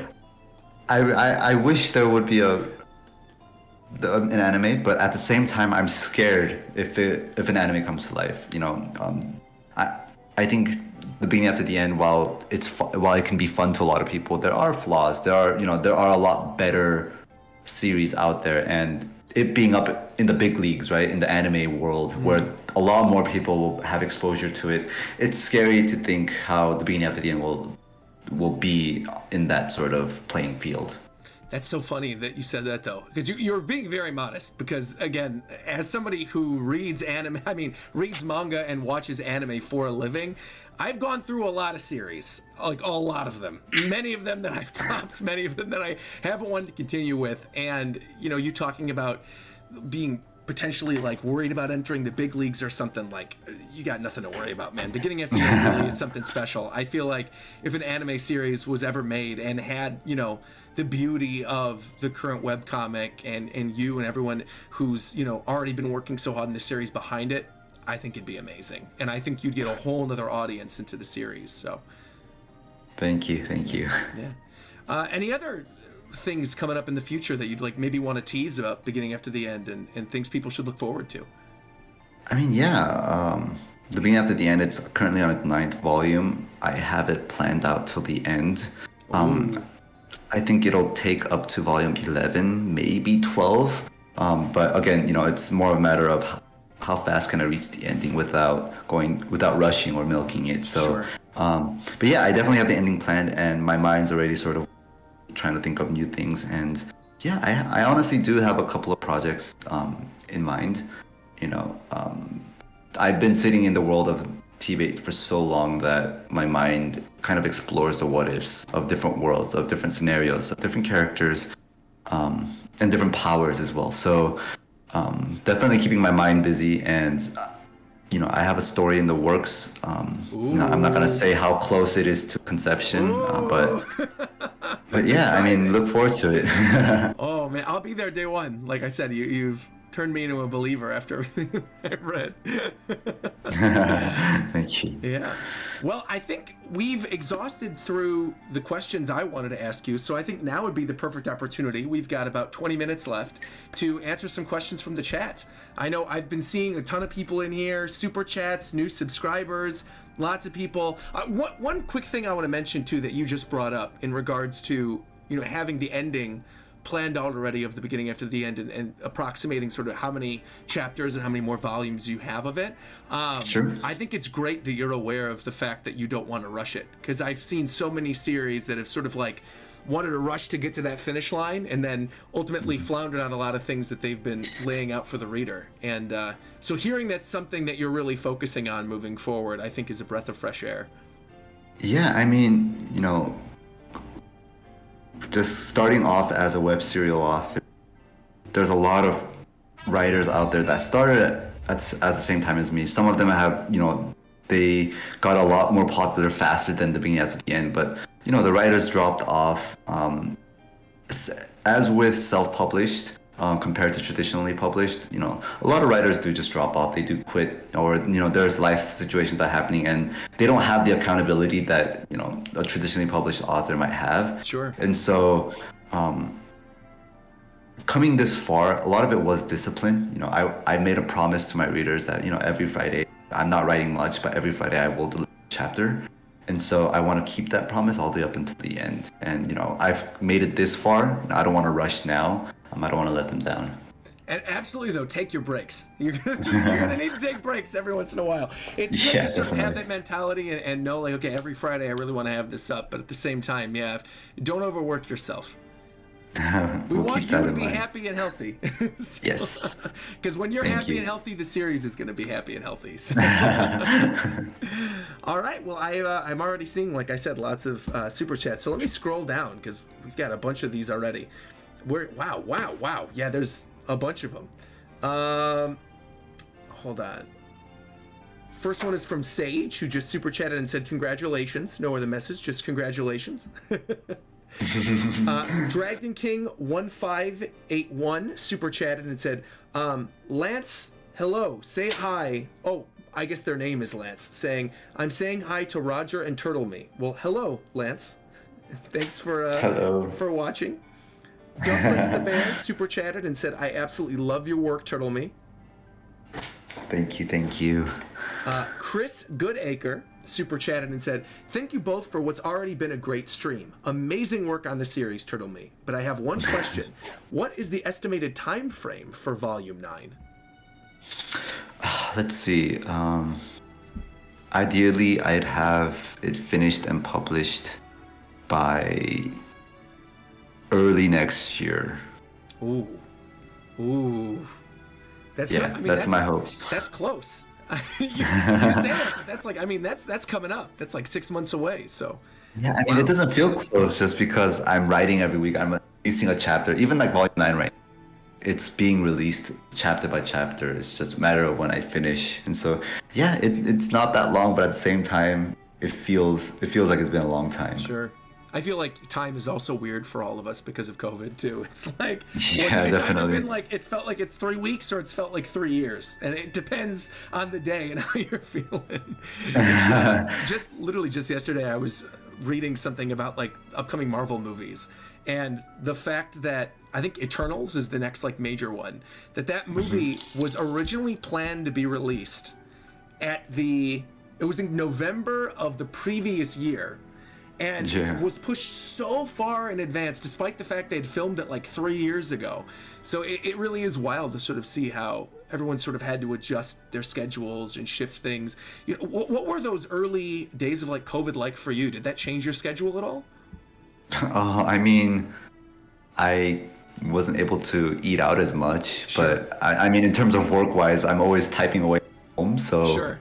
I wish there would be an anime, but at the same time, I'm scared if an anime comes to life. You know, I think the beginning after the end, while it can be fun to a lot of people, there are flaws. There are a lot better series out there, and it being up in the big leagues, right, in the anime world, where a lot more people will have exposure to it. It's scary to think how the beginning after the end will be in that sort of playing field. That's so funny that you said that, though, because you're being very modest. Because again, as somebody who reads manga and watches anime for a living, I've gone through a lot of series, like a lot of them. Many of them that I've dropped, many of them that I haven't wanted to continue with. And, you know, you talking about being potentially like worried about entering the big leagues or something, like, you got nothing to worry about, man. Beginning after the end really is something special. I feel like if an anime series was ever made and had, you know, the beauty of the current webcomic and you and everyone who's, you know, already been working so hard in the series behind it, I think it'd be amazing. And I think you'd get a whole nother audience into the series. So Thank you. Yeah. Any other things coming up in the future that you'd like maybe want to tease about beginning after the end, and things people should look forward to? I mean, yeah, the beginning after the end, it's currently on its 9th volume. I have it planned out till the end. I think it'll take up to volume 11, maybe 12. But again, you know, it's more a matter of how fast can I reach the ending without rushing or milking it. So But yeah, I definitely have the ending planned, and my mind's already sort of trying to think of new things. And yeah, I honestly do have a couple of projects in mind. You know, I've been sitting in the world of TBA for so long that my mind kind of explores the what ifs of different worlds, of different scenarios, of different characters, and different powers as well. So definitely keeping my mind busy, and you know, I have a story in the works. You know, I'm not gonna say how close it is to conception, but yeah, I mean, look forward to it. Oh man, I'll be there day one. Like I said, you've turned me into a believer after everything I've read. Thank you. Yeah. Well, I think we've exhausted through the questions I wanted to ask you, so I think now would be the perfect opportunity. We've got about 20 minutes left to answer some questions from the chat. I know I've been seeing a ton of people in here, super chats, new subscribers, lots of people. One quick thing I want to mention too that you just brought up in regards to, you know, having the ending planned out already of the beginning after the end, and approximating sort of how many chapters and how many more volumes you have of it. Sure. I think it's great that you're aware of the fact that you don't want to rush it, because I've seen so many series that have sort of like wanted to rush to get to that finish line and then ultimately floundered on a lot of things that they've been laying out for the reader. And so hearing that's something that you're really focusing on moving forward, I think is a breath of fresh air. Yeah, I mean, you know, just starting off as a web serial author, there's a lot of writers out there that started at the same time as me. Some of them have, you know, they got a lot more popular faster than the beginning to the end, but you know, the writers dropped off. As with self-published, compared to traditionally published, you know, a lot of writers do just drop off. They do quit, or you know, there's life situations that are happening, and they don't have the accountability that, you know, a traditionally published author might have. Sure. And so, coming this far, a lot of it was discipline. You know, I made a promise to my readers that, you know, every Friday, I'm not writing much, but every Friday I will deliver a chapter. And so I want to keep that promise all the way up until the end. And, you know, I've made it this far. You know, I don't want to rush now. I don't want to let them down. And absolutely, though, take your breaks. You're gonna need to take breaks every once in a while. It's good to sort of have that mentality and know, like, okay, every Friday I really want to have this up. But at the same time, yeah, don't overwork yourself. We want you to be happy and healthy. So, yes. Because when you're happy and healthy, the series is going to be happy and healthy. So. All right. Well, I'm already seeing, like I said, lots of super chats. So let me scroll down because we've got a bunch of these already. Wow. Yeah, there's a bunch of them. Hold on. First one is from Sage, who just super chatted and said congratulations. No other message, just congratulations. Dragon King 1581 super chatted and said, Lance, hello, say hi. Oh, I guess their name is Lance, saying, I'm saying hi to Roger and Turtle Me. Well, hello, Lance. Thanks for watching. Douglas the Bear super chatted and said, I absolutely love your work, Turtle Me. Thank you. Chris Goodacre super chatted and said, thank you both for what's already been a great stream. Amazing work on the series, Turtle Me. But I have one question. What is the estimated time frame for Volume 9? Let's see. Ideally, I'd have it finished and published by early next year. Ooh. That's my hopes. That's close. you say that, but that's like, I mean, that's coming up. That's like 6 months away. So yeah, I mean, it doesn't feel close just because I'm writing every week. I'm releasing a chapter, even like Volume 9 right now. It's being released chapter by chapter. It's just a matter of when I finish. And so, yeah, it's not that long, but at the same time, it feels like it's been a long time. Sure. I feel like time is also weird for all of us because of COVID too. It's like, yeah, it's definitely. either been like, it felt like it's 3 weeks or it's felt like 3 years. And it depends on the day and how you're feeling. It's, just yesterday, I was reading something about like upcoming Marvel movies. And the fact that I think Eternals is the next like major one, that movie was originally planned to be released it was in November of the previous year. And was pushed so far in advance, despite the fact they had filmed it like 3 years ago. So it really is wild to sort of see how everyone sort of had to adjust their schedules and shift things. What were those early days of like COVID like for you? Did that change your schedule at all? I mean, I wasn't able to eat out as much, Sure. but I mean, in terms of work-wise, I'm always typing away at home, so Sure.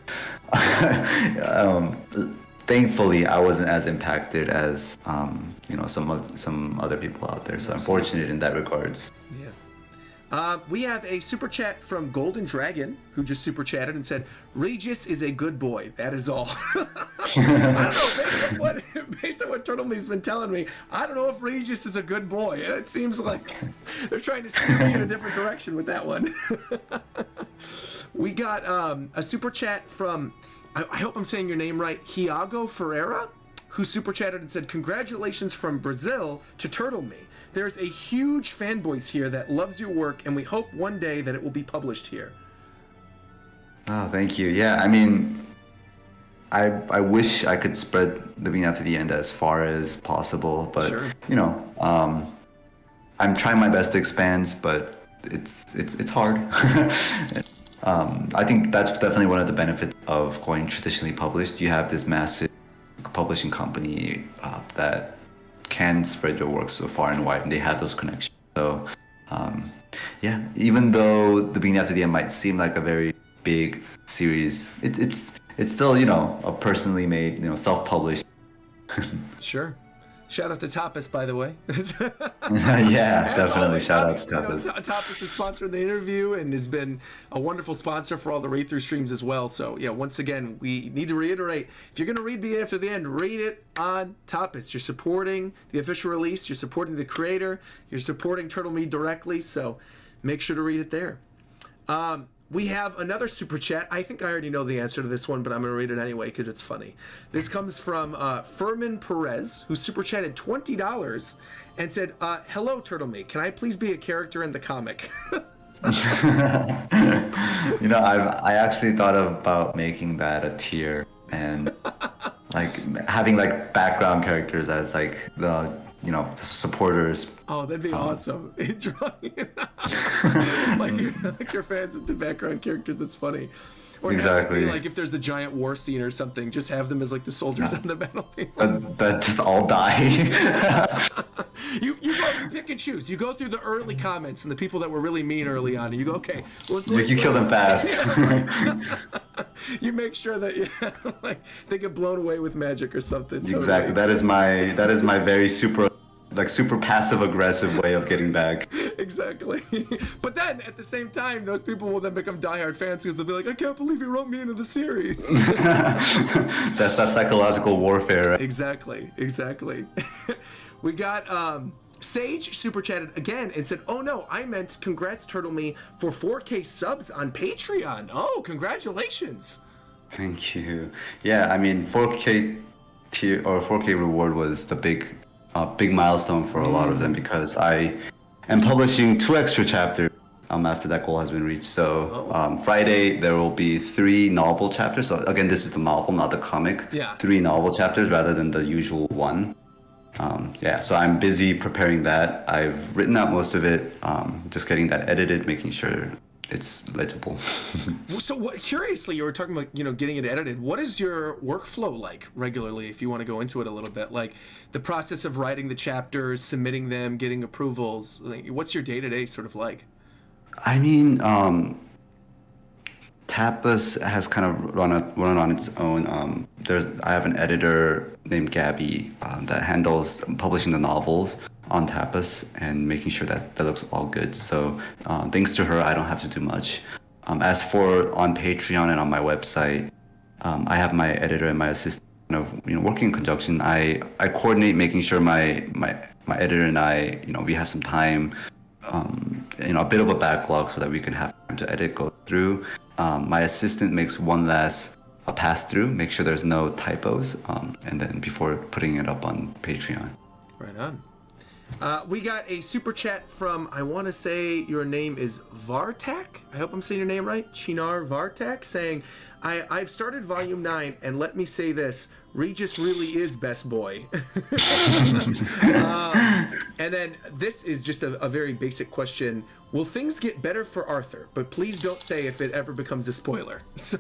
um, thankfully, I wasn't as impacted as some other people out there. So I'm fortunate in that regards. Yeah. We have a super chat from Golden Dragon, who just super chatted and said, "Regis is a good boy. That is all." I don't know. Based on what Turtle Me's been telling me, I don't know if Regis is a good boy. It seems like they're trying to steer me in a different direction with that one. We got a super chat from, I hope I'm saying your name right, Hiago Ferreira, who super chatted and said, "Congratulations from Brazil to Turtle Me. There's a huge fanboys here that loves your work, and we hope one day that it will be published here." Oh, thank you. Yeah, I mean, I wish I could spread the beginning after the end as far as possible, but Sure. I'm trying my best to expand, but it's hard. I think that's definitely one of the benefits of going traditionally published. You have this massive publishing company that can spread your work so far and wide, and they have those connections. So, yeah, even though the beginning after the end might seem like a very big series, it's still a personally made, self-published. Sure. Shout out to Tapas, by the way. Yeah, definitely. Shout out to Tapas. Tapas is sponsoring the interview and has been a wonderful sponsor for all the read-through streams as well. So, yeah, once again, we need to reiterate, if you're going to read Beginning After the End, read it on Tapas. You're supporting the official release. You're supporting the creator. You're supporting Turtle Me directly. So make sure to read it there. We have another super chat. I think I already know the answer to this one, but I'm going to read it anyway because it's funny. This comes from Furman Perez, who super chatted $20 and said, "Hello, Turtle Me. Can I please be a character in the comic?" I actually thought about making that a tier and like having like background characters as like the supporters. Oh, that'd be awesome. It's right. like your fans as the background characters. That's funny. Or exactly. Like if there's a giant war scene or something, just have them as like the soldiers on the battlefield. That just all die. You pick and choose. You go through the early comments and the people that were really mean early on, and you go, okay, you kill them fast. You make sure that like they get blown away with magic or something. Exactly. Totally. That is my very super passive aggressive way of getting back. Exactly. But then at the same time, those people will then become diehard fans because they'll be like, "I can't believe you wrote me into the series." That's that psychological warfare. Right? Exactly. We got Sage super chatted again and said, "Oh no, I meant congrats Turtle Me for 4K subs on Patreon. Oh, congratulations." Thank you. Yeah, I mean 4K tier or 4K reward was the big milestone for a lot of them because I am publishing 2 extra chapters after that goal has been reached. So Friday there will be 3 novel chapters. So again, this is the novel, not the comic. Yeah. 3 novel chapters rather than the usual 1. So I'm busy preparing that. I've written out most of it, just getting that edited, making sure it's legible. So curiously, you were talking about, getting it edited. What is your workflow like regularly, if you want to go into it a little bit? Like the process of writing the chapters, submitting them, getting approvals. Like, what's your day-to-day sort of like? I mean, Tapas has kind of run on its own. I have an editor named Gabby that handles publishing the novels on Tapas and making sure that looks all good. So thanks to her, I don't have to do much. As for on Patreon and on my website, I have my editor and my assistant working in conjunction. I coordinate making sure my editor and I, we have some time, a bit of a backlog so that we can have time to edit, go through. My assistant makes one last pass through, make sure there's no typos, and then before putting it up on Patreon. Right on. We got a super chat from, I want to say your name is Vartak. I hope I'm saying your name right. Chinar Vartak saying, I've started volume 9 and let me say this, Regis really is best boy. And then this is just a very basic question. Will things get better for Arthur? But please don't say if it ever becomes a spoiler. So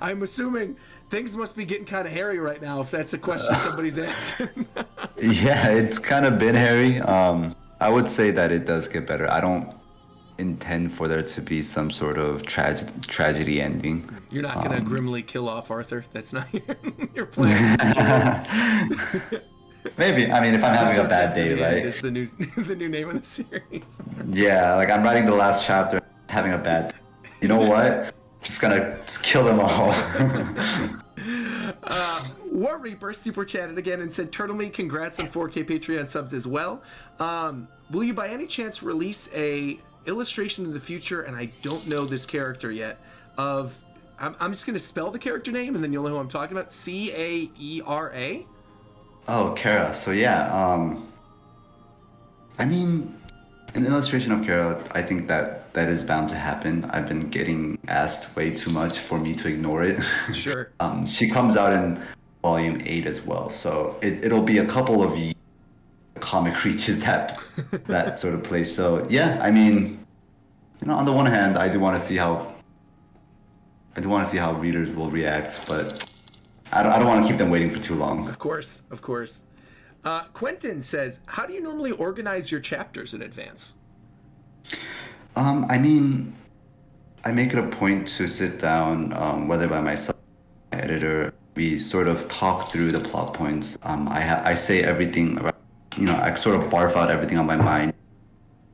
I'm assuming things must be getting kind of hairy right now if that's a question somebody's asking. Yeah, it's kind of been hairy. I would say that it does get better. I don't intend for there to be some sort of tragedy ending. You're not gonna grimly kill off Arthur. That's not your plan. Maybe. I mean, if I'm having a bad day, right? Is the new name of the series. Yeah, like I'm writing the last chapter, having a bad. You know what? Just kill them all. War Reaper super chatted again and said, "Turtle Me, congrats on 4K Patreon subs as well. Will you by any chance release a illustration in the future?" And I don't know this character yet. I'm just gonna spell the character name and then you'll know who I'm talking about. Caera. Oh, Kara. So yeah, I mean, an illustration of Kara, I think that is bound to happen. I've been getting asked way too much for me to ignore it. Sure. She comes out in volume 8 as well, so it'll be a couple of comic reaches that sort of place. So yeah, I mean, on the one hand, I do want to see how readers will react, but I don't want to keep them waiting for too long. Of course. Quentin says, "How do you normally organize your chapters in advance?" I mean, I make it a point to sit down, whether by myself or my editor. We sort of talk through the plot points. I say everything about, I sort of barf out everything on my mind,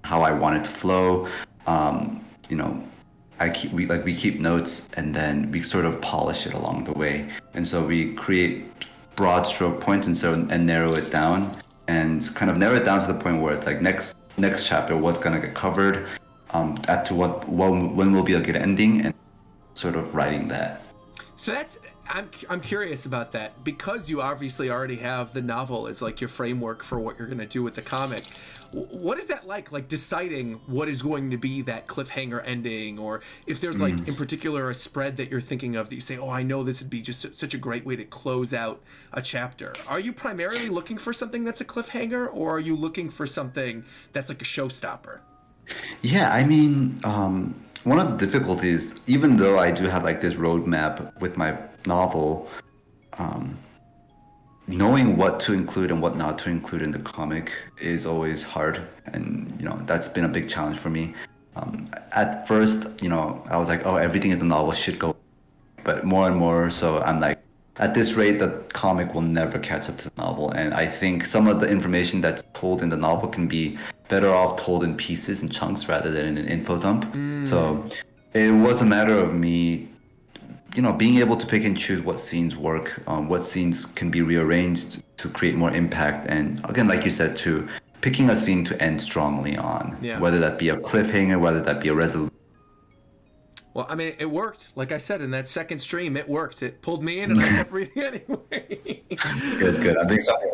how I want it to flow. We keep notes and then we sort of polish it along the way. And so we create broad stroke points and narrow it down and kind of narrow it down to the point where it's like next chapter, what's gonna get covered, up to when will be a good ending, and sort of writing that. So I'm curious about that, because you obviously already have the novel as like your framework for what you're going to do with the comic. What is that like deciding what is going to be that cliffhanger ending, or if there's like in particular a spread that you're thinking of that you say, oh, I know this would be just such a great way to close out a chapter. Are you primarily looking for something that's a cliffhanger, or are you looking for something that's like a showstopper? Yeah, I mean, one of the difficulties, even though I do have like this roadmap with my novel, knowing what to include and what not to include in the comic is always hard, and that's been a big challenge for me. At first, I was like, oh, everything in the novel should go, but more and more so I'm like, at this rate the comic will never catch up to the novel, and I think some of the information that's told in the novel can be better off told in pieces and chunks rather than in an info dump. So it was a matter of me being able to pick and choose what scenes work, what scenes can be rearranged to create more impact, and again, like you said, to picking a scene to end strongly on, whether that be a cliffhanger, whether that be a resolution. Well, I mean, it worked. Like I said, in that second stream, it worked. It pulled me in and I kept reading anyway. Good. I'm doing something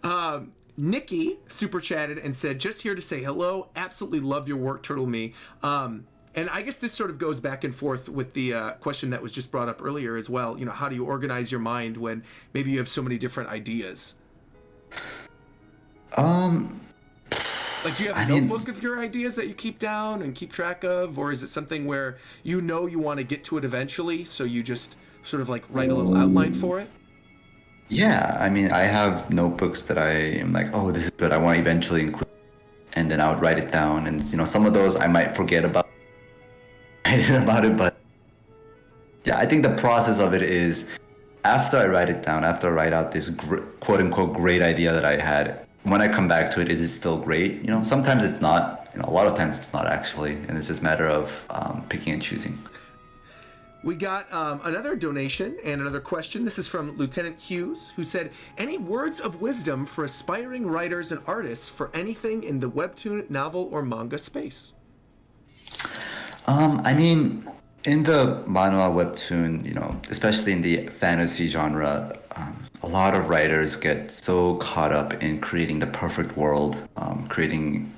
right. Nikki super chatted and said, "Just here to say hello. Absolutely love your work, Turtle Me." And I guess this sort of goes back and forth with the question that was just brought up earlier as well. How do you organize your mind when maybe you have so many different ideas? Like, do you have a notebook of your ideas that you keep down and keep track of? Or is it something where you want to get to it eventually, so you just sort of like write a little outline for it? Yeah, I mean, I have notebooks that I am like, oh, this is good, I want to eventually include, and then I would write it down, and some of those I might forget about it, but yeah, I think the process of it is, after I write it down, after I write out this quote unquote great idea that I had, when I come back to it, is it still great? Sometimes it's not, a lot of times it's not actually, and it's just a matter of picking and choosing. We got another donation and another question. This is from Lieutenant Hughes, who said, "Any words of wisdom for aspiring writers and artists for anything in the webtoon, novel, or manga space?" I mean, in the manhwa webtoon, especially in the fantasy genre, a lot of writers get so caught up in creating the perfect world, creating,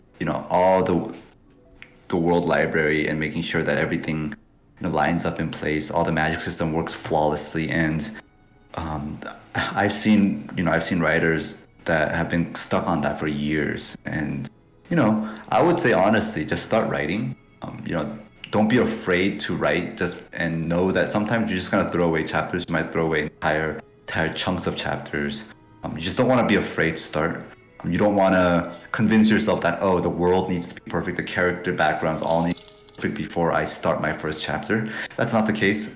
all the world library, and making sure that everything lines up in place. All the magic system works flawlessly, and I've seen writers that have been stuck on that for years. And I would say honestly, just start writing. Don't be afraid to write. And know that sometimes you're just gonna throw away chapters. You might throw away entire chunks of chapters. You just don't want to be afraid to start. You don't want to convince yourself that, oh, the world needs to be perfect, the character backgrounds all need to be perfect before I start my first chapter. That's not the case.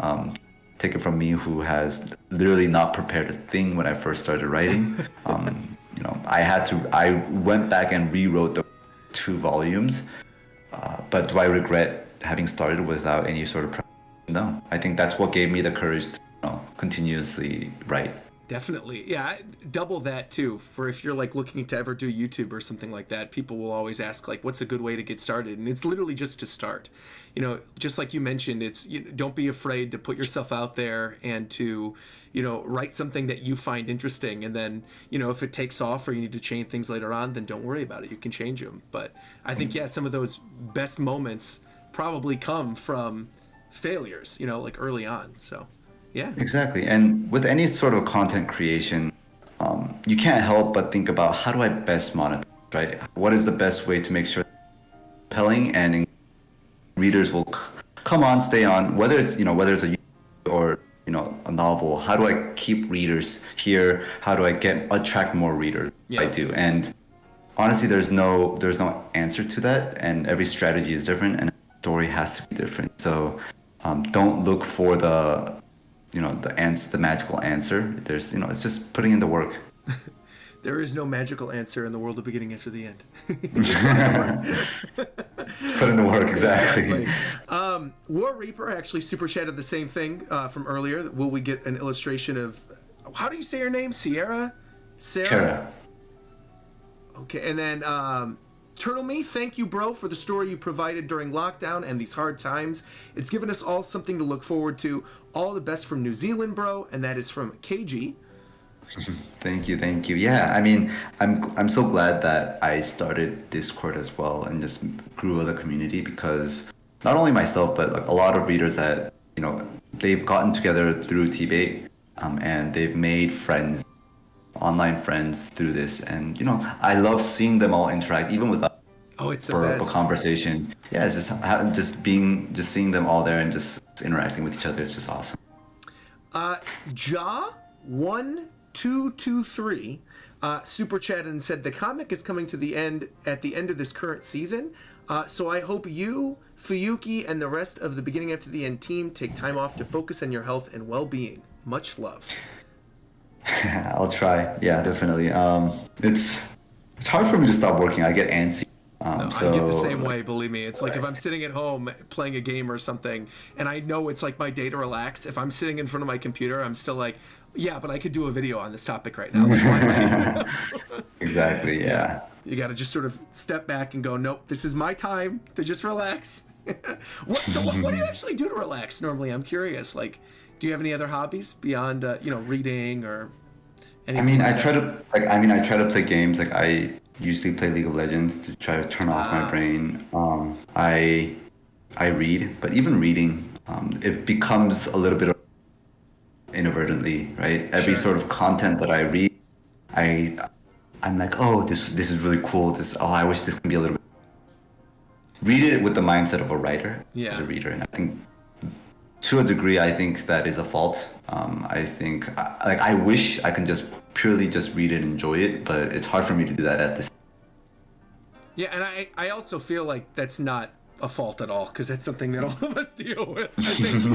Take it from me, who has literally not prepared a thing when I first started writing. I went back and rewrote the 2 volumes. But do I regret having started without any sort of No. I think that's what gave me the courage to continuously write. Definitely. Yeah, double that too. For if you're like looking to ever do YouTube or something like that, people will always ask like, what's a good way to get started? And it's literally just to start. Just like you mentioned, it's don't be afraid to put yourself out there and to, write something that you find interesting. And then, if it takes off or you need to change things later on, then don't worry about it. You can change them. But I think, some of those best moments probably come from failures, like early on. So. Yeah. Exactly. And with any sort of content creation, you can't help but think about, how do I best monetize, right? What is the best way to make sure it's compelling and readers will come on, stay on, whether it's a or a novel. How do I keep readers here? How do I attract more readers? Yeah. I do. And honestly, there's no answer to that, and every strategy is different, and the story has to be different. So don't look for the magical answer. It's just putting in the work. There is no magical answer in the world of beginning after the end. Put in the work, exactly. War Reaper actually super chatted the same thing from earlier. Will we get an illustration of, how do you say your name? Sarah? Okay, and then Turtle Me, thank you, bro, for the story you provided during lockdown and these hard times. It's given us all something to look forward to. All the best from New Zealand, bro. And that is from KG. Thank you. Yeah, I mean, I'm so glad that I started Discord as well and just grew the community, because not only myself, but like a lot of readers that they've gotten together through Tbait, and they've made friends, online friends through this, and I love seeing them all interact, even with us. Oh, it's the for best. a conversation. Yeah, it's just seeing them all there and just interacting with each other. It's just awesome. Ja1223 super chatted and said the comic is coming to the end at the end of this current season. So I hope you, Fuyuki, and the rest of the Beginning After the End team take time off to focus on your health and well-being. Much love. I'll try. Yeah, definitely. It's hard for me to stop working. I get antsy. I get the same way, believe me. It's like if I'm sitting at home playing a game or something, and I know it's like my day to relax, if I'm sitting in front of my computer, I'm still like, yeah, but I could do a video on this topic right now. Like, exactly, yeah. You got to just sort of step back and go, nope, this is my time to just relax. What do you actually do to relax normally? I'm curious. Like, do you have any other hobbies beyond, reading or anything? I try to play games. Like, I usually play League of Legends to try to turn off my brain. I read, but even reading, it becomes a little bit of inadvertently, right? Every sort of content that I read, I'm like, oh, this is really cool. I wish this can be a little bit. Read it with the mindset of a writer, as a reader, and I think to a degree, I think that is a fault. I think, I wish I can just purely just read it and enjoy it, but it's hard for me to do that at this. Yeah, and I also feel like that's not a fault at all, because that's something that all of us deal with. I think,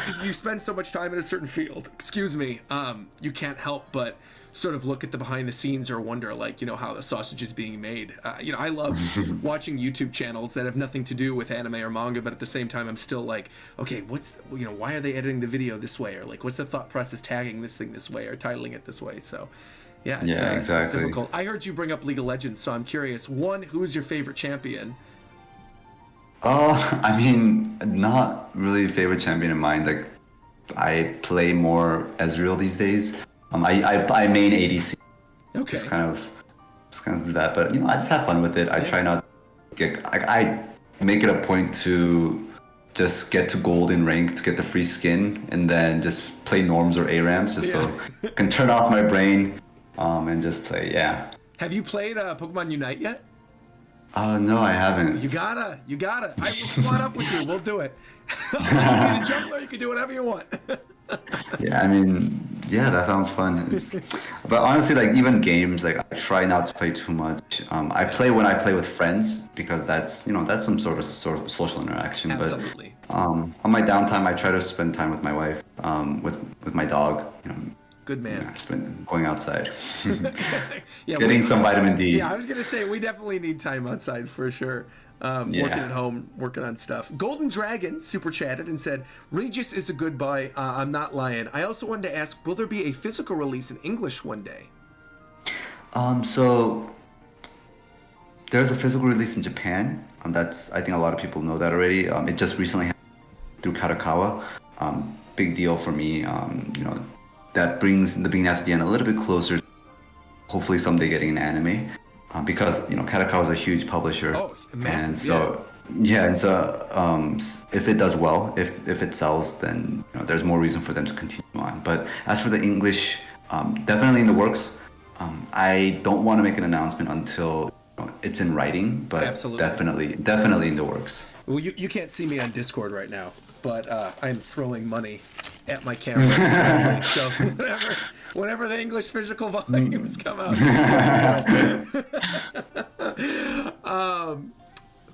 if you spend so much time in a certain field, you can't help but sort of look at the behind the scenes or wonder, how the sausage is being made. I love watching YouTube channels that have nothing to do with anime or manga, but at the same time, I'm still like, okay, why are they editing the video this way? Or what's the thought process tagging this thing this way or titling it this way? So, exactly. It's difficult. I heard you bring up League of Legends, so I'm curious. One, who's your favorite champion? Not really a favorite champion of mine. Like, I play more Ezreal these days. I main ADC. Okay. Just kind of do that, but I just have fun with it. I try not to I make it a point to just get to gold in rank to get the free skin, and then just play norms or ARAMs just so I can turn off my brain and just play. Yeah. Have you played Pokemon Unite yet? No, I haven't. You gotta. I will squad up with you. We'll do it. You can be the jungler. You can do whatever you want. Yeah, I mean, yeah, that sounds fun. But honestly, like even games, like I try not to play too much. I play when I play with friends because that's some sort of social interaction. Absolutely. But on my downtime, I try to spend time with my wife, with my dog. Good man. Yeah, spend going outside, Yeah, getting some vitamin D. Yeah, I was gonna say we definitely need time outside for sure. Working at home, working on stuff. Golden Dragon super chatted and said, Regis is a good buy. I'm not lying. I also wanted to ask, will there be a physical release in English one day? So there's a physical release in Japan. I think a lot of people know that already. It just recently happened through Kadokawa. Big deal for me. That brings the beginning at the end a little bit closer. Hopefully someday getting an anime. Because Kadokawa is a huge publisher, massive, and so if it does well, if it sells, then there's more reason for them to continue on. But as for the English, definitely in the works. I don't want to make an announcement until it's in writing, but absolutely. definitely in the works. Well, you can't see me on Discord right now, but I'm throwing money at my camera. So whenever the English physical volumes come out.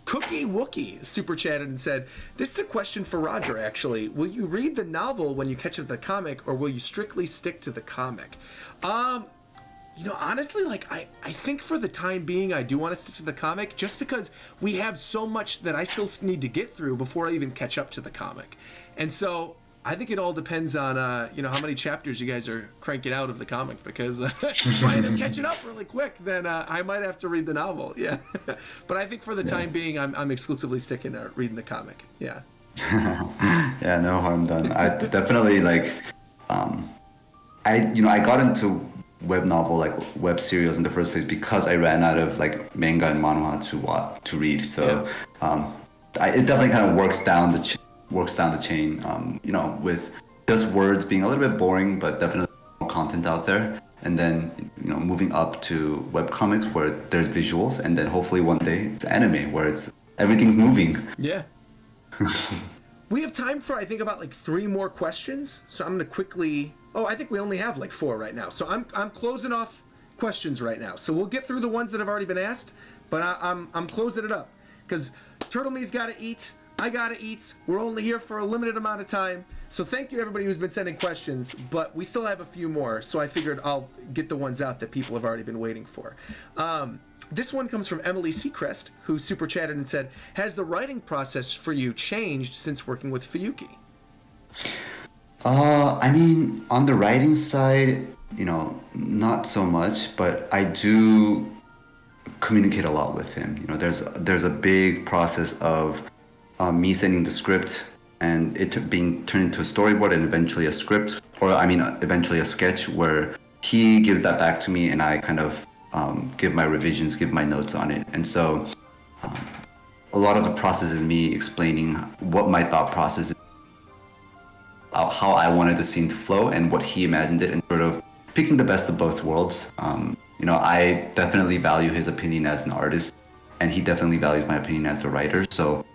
Cookie Wookie super chatted and said, this is a question for Roger, actually. Will you read the novel when you catch up with the comic, or will you strictly stick to the comic? Honestly, I think for the time being, I do want to stick to the comic, just because we have so much that I still need to get through before I even catch up to the comic. And so I think it all depends on, how many chapters you guys are cranking out of the comic, because if I end up catching up really quick, then I might have to read the novel. Yeah. But I think for the time being, I'm exclusively sticking to reading the comic. Yeah. Yeah, no harm done. I definitely I got into web novel, web serials in the first place because I ran out of manga and manhwa to read. So it definitely kind of works down the chain, with just words being a little bit boring, but definitely more content out there. And then, moving up to webcomics where there's visuals, and then hopefully one day it's anime where everything's moving. Yeah. We have time for, I think, about 3 more questions. So I'm going to quickly... Oh, I think we only have 4 right now. So I'm closing off questions right now. So we'll get through the ones that have already been asked, but I'm closing it up. Because Turtle Me's got to eat. I gotta eat. We're only here for a limited amount of time. So thank you everybody who's been sending questions, but we still have a few more. So I figured I'll get the ones out that people have already been waiting for. This one comes from Emily Seacrest, who super chatted and said, has the writing process for you changed since working with Fuyuki? I mean, on the writing side, not so much, but I do communicate a lot with him. There's a big process of me sending the script and it being turned into a storyboard and eventually a script, or eventually a sketch, where he gives that back to me and I kind of give my revisions, give my notes on it. And so a lot of the process is me explaining what my thought process is, how I wanted the scene to flow and what he imagined it, and sort of picking the best of both worlds. I definitely value his opinion as an artist, and he definitely values my opinion as a writer. So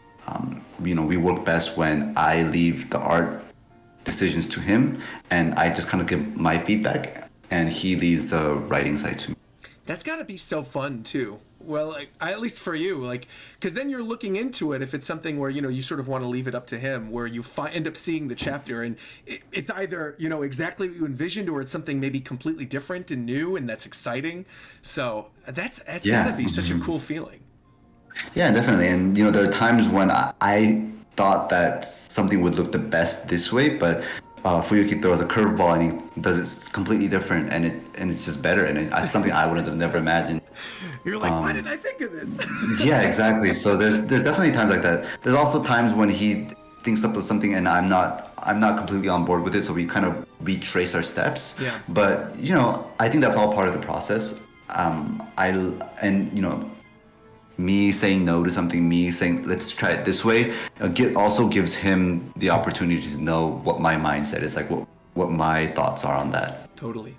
we work best when I leave the art decisions to him and I just kind of give my feedback, and he leaves the writing side to me. That's got to be so fun too. Well, at least for you, because then you're looking into it. If it's something where you sort of want to leave it up to him, where you end up seeing the chapter and it's either exactly what you envisioned, or it's something maybe completely different and new, and that's exciting. So that's got to be such a cool feeling. Yeah, definitely. And there are times when I thought that something would look the best this way, but Fuyuki throws a curveball and he does it completely different, and it's just better, and it's something I would have never imagined. You're like, why didn't I think of this? Yeah, exactly. So there's definitely times like that. There's also times when he thinks up with something and I'm not completely on board with it, so we kind of retrace our steps. Yeah. But me saying no to something, me saying let's try it this way, also gives him the opportunity to know what my mindset is, like what my thoughts are on that. Totally.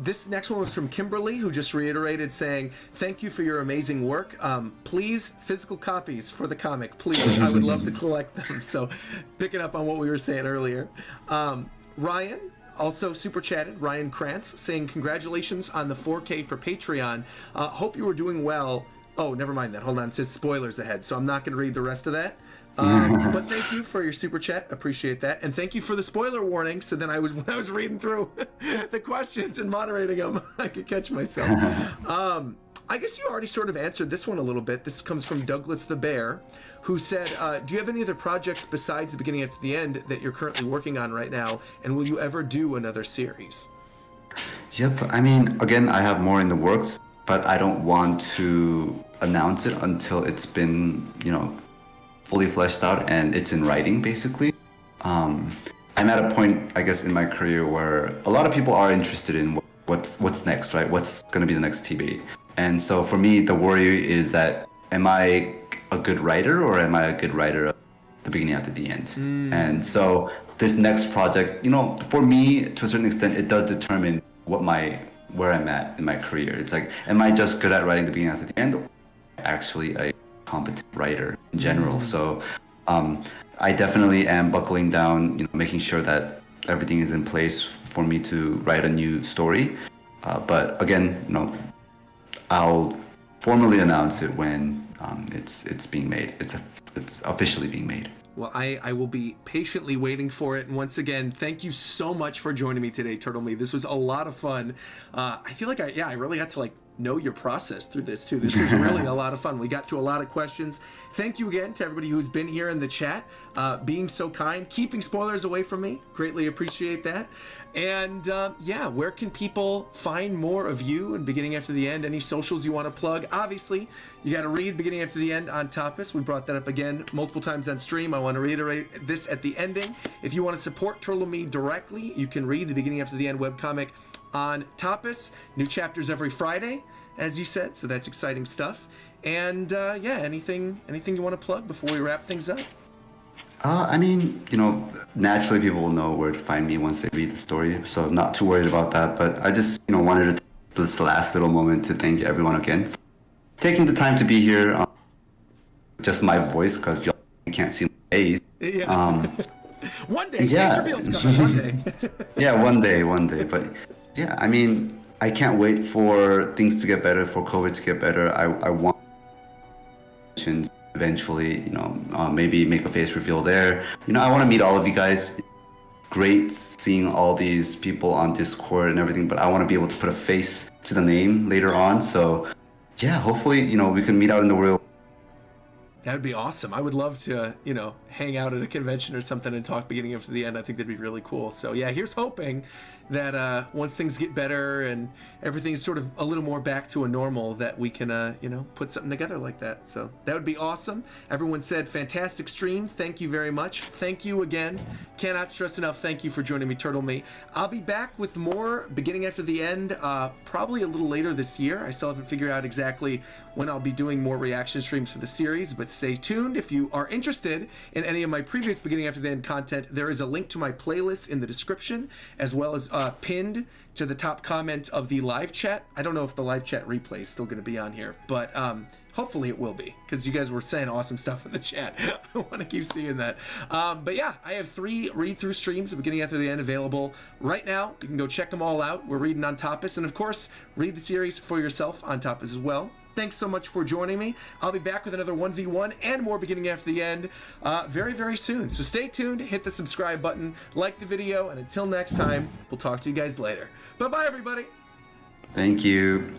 This next one was from Kimberly, who just reiterated saying, thank you for your amazing work. Please, physical copies for the comic, please. I would love to collect them. So picking up on what we were saying earlier. Ryan also super chatted, Ryan Krantz, saying congratulations on the 4K for Patreon. Hope you were doing well. Oh, never mind that. Hold on. It says spoilers ahead, so I'm not going to read the rest of that. But thank you for your super chat. Appreciate that. And thank you for the spoiler warning. So then when I was reading through the questions and moderating them, I could catch myself. I guess you already sort of answered this one a little bit. This comes from Douglas the Bear, who said, do you have any other projects besides The Beginning After the End that you're currently working on right now? And will you ever do another series? Yep. I mean, again, I have more in the works, but I don't want to announce it until it's been, fully fleshed out and it's in writing, basically. I'm at a point, I guess, in my career where a lot of people are interested in what's next, right? What's going to be the next TBA? And so for me, the worry is that, am I a good writer or am I a good writer at the beginning after the end? And so this next project, for me, to a certain extent, it does determine where I'm at in my career. It's like, am I just good at writing the beginning after the end, or actually a competent writer in general? So I definitely am buckling down, making sure that everything is in place for me to write a new story. But again, I'll formally announce it when it's being made. It's officially being made. Well, I will be patiently waiting for it. And once again, thank you so much for joining me today, Turtle Me. This was a lot of fun. I feel like I really got to know your process through this too. This was really a lot of fun. We got to a lot of questions. Thank you again to everybody who's been here in the chat, being so kind, keeping spoilers away from me. Greatly appreciate that. And where can people find more of you and Beginning After the End? Any socials you want to plug? Obviously, you got to read Beginning After the End on Tapas. We brought that up again multiple times on stream. I want to reiterate this at the ending. If you want to support Turtle Me directly, you can read the Beginning After the End webcomic on Tapas. New chapters every Friday, as you said, so that's exciting stuff. And anything you want to plug before we wrap things up? I mean, naturally people will know where to find me once they read the story, so I'm not too worried about that. But I just, wanted to take this last little moment to thank everyone again for taking the time to be here. Just my voice, because you can't see my face. Yeah. One day, face reveal's coming. One day. Yeah, one day. But yeah, I mean, I can't wait for things to get better, for COVID to get better. I want eventually, maybe make a face reveal there. I want to meet all of you guys. It's great seeing all these people on Discord and everything, but I want to be able to put a face to the name later on. So yeah, hopefully, we can meet out in the real. That would be awesome. I would love to, hang out at a convention or something and talk Beginning After the End. I think that'd be really cool. So yeah, here's hoping that once things get better and everything's sort of a little more back to a normal, that we can, put something together like that. So that would be awesome. Everyone said, fantastic stream. Thank you very much. Thank you again. Cannot stress enough. Thank you for joining me, Turtle Me. I'll be back with more Beginning After the End, probably a little later this year. I still haven't figured out exactly when I'll be doing more reaction streams for the series, but stay tuned. If you are interested in any of my previous Beginning After the End content, there is a link to my playlist in the description, as well as pinned to the top comment of the live chat. I don't know if the live chat replay is still going to be on here, but hopefully it will be, because you guys were saying awesome stuff in the chat. I want to keep seeing that. But yeah, I have 3 read-through streams of Beginning After the End available right now. You can go check them all out. We're reading on Tapas, and of course, read the series for yourself on Tapas as well. Thanks so much for joining me. I'll be back with another 1v1 and more Beginning After the End very, very soon. So stay tuned, hit the subscribe button, like the video, and until next time, we'll talk to you guys later. Bye-bye, everybody. Thank you.